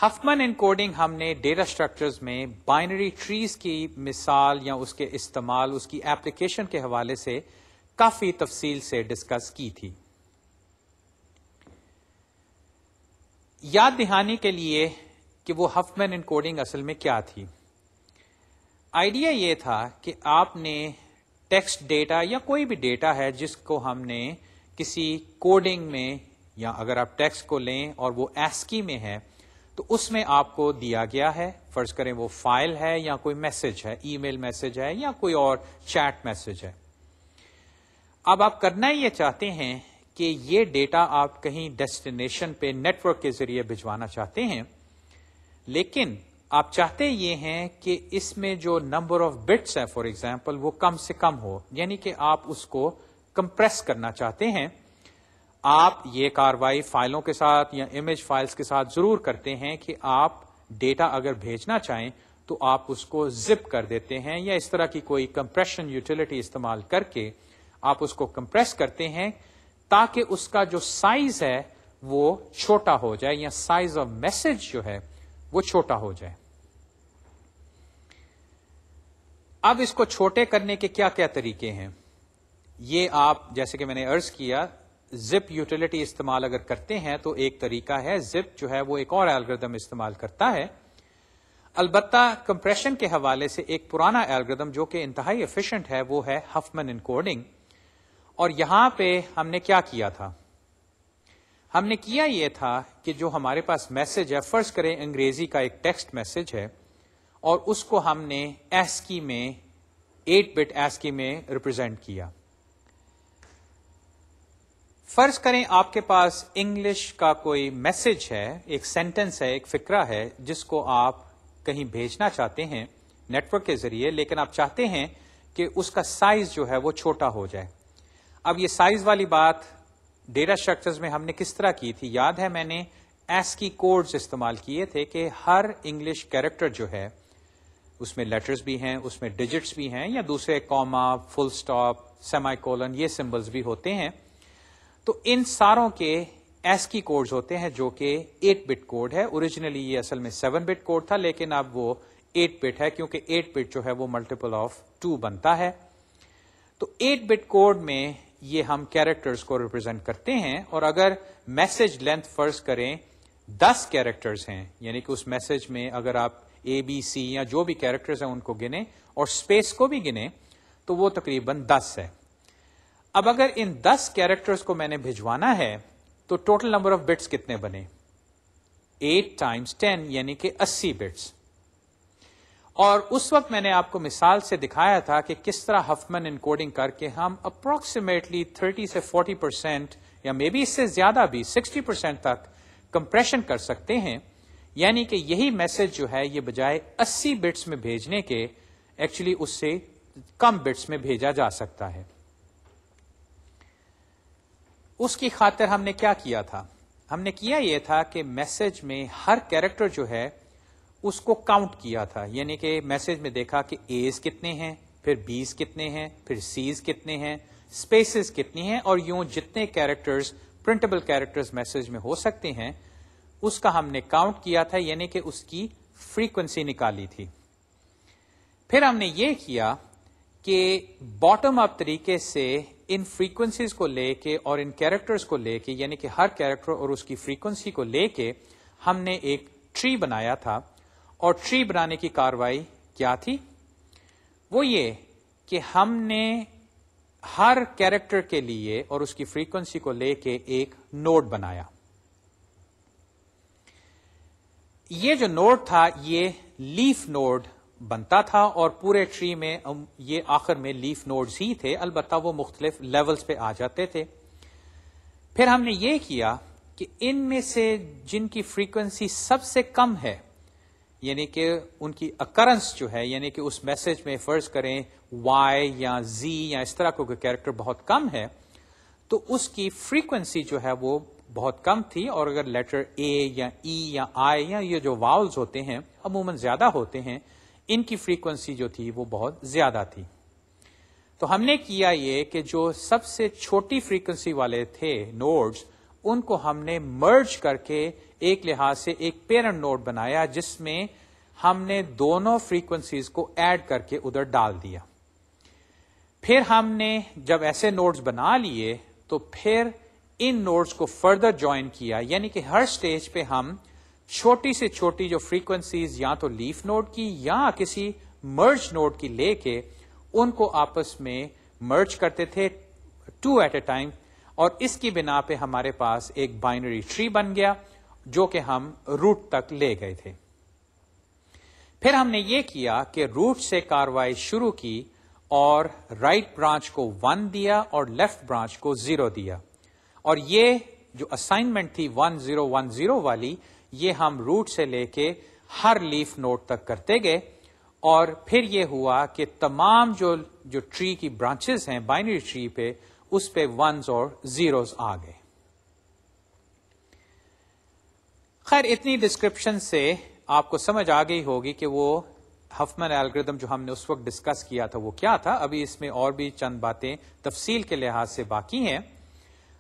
ہفمن انکوڈنگ ہم نے ڈیٹا اسٹرکچرز میں بائنری ٹریز کی مثال یا اس کے استعمال، اس کی ایپلیکیشن کے حوالے سے کافی تفصیل سے ڈسکس کی تھی. یاد دہانی کے لیے کہ وہ ہفمن انکوڈنگ اصل میں کیا تھی. آئیڈیا یہ تھا کہ آپ نے ٹیکسٹ ڈیٹا یا کوئی بھی ڈیٹا ہے جس کو ہم نے کسی کوڈنگ میں، یا اگر آپ ٹیکسٹ کو لیں اور وہ ایسکی میں ہے تو اس میں آپ کو دیا گیا ہے، فرض کریں وہ فائل ہے یا کوئی میسج ہے، ای میل میسج ہے یا کوئی اور چیٹ میسج ہے. اب آپ کرنا یہ چاہتے ہیں کہ یہ ڈیٹا آپ کہیں ڈیسٹینیشن پہ نیٹ ورک کے ذریعے بھجوانا چاہتے ہیں، لیکن آپ چاہتے یہ ہیں کہ اس میں جو نمبر آف بٹس ہے فار ایگزامپل وہ کم سے کم ہو، یعنی کہ آپ اس کو کمپریس کرنا چاہتے ہیں. آپ یہ کاروائی فائلوں کے ساتھ یا امیج فائلز کے ساتھ ضرور کرتے ہیں کہ آپ ڈیٹا اگر بھیجنا چاہیں تو آپ اس کو زپ کر دیتے ہیں، یا اس طرح کی کوئی کمپریشن یوٹیلٹی استعمال کر کے آپ اس کو کمپریس کرتے ہیں تاکہ اس کا جو سائز ہے وہ چھوٹا ہو جائے، یا سائز آف میسج جو ہے وہ چھوٹا ہو جائے. اب اس کو چھوٹے کرنے کے کیا کیا طریقے ہیں؟ یہ آپ جیسے کہ میں نے عرض کیا زپ یوٹیلٹی استعمال اگر کرتے ہیں تو ایک طریقہ ہے. زپ جو ہے وہ ایک اور الگوریدم استعمال کرتا ہے. البتہ کمپریشن کے حوالے سے ایک پرانا الگوریدم جو کہ انتہائی ایفیشنٹ ہے وہ ہے ہفمن انکوڈنگ. اور یہاں پہ ہم نے کیا کیا تھا؟ ہم نے کیا یہ تھا کہ جو ہمارے پاس میسج ہے، فرض کریں انگریزی کا ایک ٹیکسٹ میسج ہے، اور اس کو ہم نے ایسکی میں 8 بٹ ایسکی میں ریپرزینٹ کیا. فرض کریں آپ کے پاس انگلش کا کوئی میسج ہے، ایک سینٹنس ہے، ایک فقرہ ہے جس کو آپ کہیں بھیجنا چاہتے ہیں نیٹ ورک کے ذریعے، لیکن آپ چاہتے ہیں کہ اس کا سائز جو ہے وہ چھوٹا ہو جائے. اب یہ سائز والی بات ڈیٹا اسٹرکچرز میں ہم نے کس طرح کی تھی؟ یاد ہے میں نے ایسکی کوڈز استعمال کیے تھے کہ ہر انگلش کیریکٹر جو ہے اس میں لیٹرز بھی ہیں، اس میں ڈیجٹس بھی ہیں، یا دوسرے کوما، فل سٹاپ، سیمی کولن، یہ سمبلز بھی ہوتے ہیں. تو ان ساروں کے ایسکی کوڈز ہوتے ہیں جو کہ 8 بٹ کوڈ ہے. اوریجنلی یہ اصل میں 7 بٹ کوڈ تھا، لیکن اب وہ 8 بٹ ہے کیونکہ 8 بٹ جو ہے وہ ملٹیپل آف 2 بنتا ہے. تو 8 بٹ کوڈ میں یہ ہم کیریکٹرز کو ریپرزینٹ کرتے ہیں، اور اگر میسج لینتھ فرض کریں 10 کیریکٹرز ہیں، یعنی کہ اس میسج میں اگر آپ اے بی سی یا جو بھی کیریکٹرز ہیں ان کو گنیں اور اسپیس کو بھی گنیں تو وہ تقریباً 10 ہے. اب اگر ان 10 کیریکٹرز کو میں نے بھجوانا ہے تو ٹوٹل نمبر آف بٹس کتنے بنے؟ 8 ٹائمز 10 یعنی کہ 80 بٹس. اور اس وقت میں نے آپ کو مثال سے دکھایا تھا کہ کس طرح ہفمن انکوڈنگ کر کے ہم اپروکسیمیٹلی 30 سے 40% یا مے بی اس سے زیادہ بھی 60% تک کمپریشن کر سکتے ہیں. یعنی کہ یہی میسج جو ہے یہ بجائے 80 بٹس میں بھیجنے کے ایکچولی اس سے کم بٹس میں بھیجا جا سکتا ہے. اس کی خاطر ہم نے کیا کیا تھا؟ ہم نے کیا یہ تھا کہ میسج میں ہر کیریکٹر جو ہے اس کو کاؤنٹ کیا تھا. یعنی کہ میسج میں دیکھا کہ ایز کتنے ہیں، پھر بیز کتنے ہیں، پھر سیز کتنے ہیں، اسپیسز کتنی ہیں، اور یوں جتنے کیریکٹرز پرنٹیبل کیریکٹرز میسج میں ہو سکتے ہیں اس کا ہم نے کاؤنٹ کیا تھا، یعنی کہ اس کی فریکوینسی نکالی تھی. پھر ہم نے یہ کیا کہ باٹم اپ طریقے سے ان فریکوینسیز کو لے کے اور ان کیریکٹرز کو لے کے، یعنی کہ ہر کیریکٹر اور اس کی فریکوینسی کو لے کے ہم نے ایک ٹری بنایا تھا. اور ٹری بنانے کی کاروائی کیا تھی؟ وہ یہ کہ ہم نے ہر کیریکٹر کے لیے اور اس کی فریکوینسی کو لے کے ایک نوڈ بنایا. یہ جو نوڈ تھا یہ لیف نوڈ بنتا تھا، اور پورے ٹری میں یہ آخر میں لیف نوڈز ہی تھے، البتہ وہ مختلف لیولز پہ آ جاتے تھے. پھر ہم نے یہ کیا کہ ان میں سے جن کی فریکوینسی سب سے کم ہے، یعنی کہ ان کی اکرنس جو ہے، یعنی کہ اس میسج میں فرض کریں وائی یا زی یا اس طرح کوئی کیریکٹر بہت کم ہے، تو اس کی فریکوینسی جو ہے وہ بہت کم تھی. اور اگر لیٹر اے یا ای یا آئی یا یہ جو واولز ہوتے ہیں عموماً زیادہ ہوتے ہیں، ان کی فریکوینسی جو تھی وہ بہت زیادہ تھی. تو ہم نے کیا یہ کہ جو سب سے چھوٹی فریکوینسی والے تھے نوڈز، ان کو ہم نے مرج کر کے ایک لحاظ سے ایک پیرنٹ نوڈ بنایا جس میں ہم نے دونوں فریکوینسیز کو ایڈ کر کے ادھر ڈال دیا. پھر ہم نے جب ایسے نوڈز بنا لیے تو پھر ان نوڈز کو فردر جوائن کیا، یعنی کہ ہر سٹیج پہ ہم چھوٹی سے چھوٹی جو فریکوینسیز یا تو لیف نوڈ کی یا کسی مرج نوڈ کی لے کے ان کو آپس میں مرج کرتے تھے 2 ایٹ اے ٹائم، اور اس کی بنا پہ ہمارے پاس ایک بائنری ٹری بن گیا جو کہ ہم روٹ تک لے گئے تھے. پھر ہم نے یہ کیا کہ روٹ سے کاروائی شروع کی اور رائٹ برانچ کو 1 دیا اور لیفٹ برانچ کو 0 دیا، اور یہ جو اسائنمنٹ تھی 1 0 1 0 والی یہ ہم روٹ سے لے کے ہر لیف نوڈ تک کرتے گئے، اور پھر یہ ہوا کہ تمام جو ٹری کی برانچز ہیں بائنری ٹری پہ اس پہ 1s اور 0s آ گئے. خیر اتنی ڈسکرپشن سے آپ کو سمجھ آ گئی ہوگی کہ وہ ہفمن الگورتھم جو ہم نے اس وقت ڈسکس کیا تھا وہ کیا تھا. ابھی اس میں اور بھی چند باتیں تفصیل کے لحاظ سے باقی ہیں.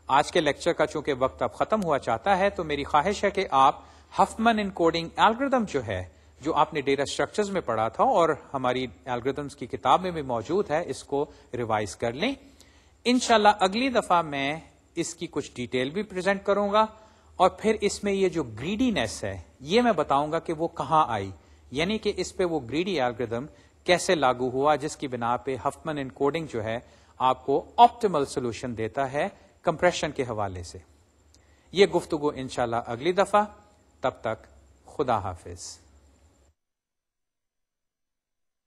آج کے لیکچر کا چونکہ وقت اب ختم ہوا چاہتا ہے تو میری خواہش ہے کہ آپ ہفمن انکوڈنگ الگورتھم جو ہے جو آپ نے ڈیٹا اسٹرکچرز میں پڑھا تھا اور ہماری الگورتھمز کی کتاب میں بھی موجود ہے اس کو ریوائز کر لیں. انشاءاللہ اگلی دفعہ میں اس کی کچھ ڈیٹیل بھی پریزنٹ کروں گا، اور پھر اس میں یہ جو گریڈینس ہے یہ میں بتاؤں گا کہ وہ کہاں آئی، یعنی کہ اس پہ وہ گریڈی الگورتھم کیسے لاگو ہوا جس کی بنا پہ ہفمن انکوڈنگ جو ہے آپ کو آپٹیمل سولوشن دیتا ہے کمپریشن کے حوالے سے. یہ گفتگو انشاءاللہ اگلی دفعہ. تب تک خدا حافظ.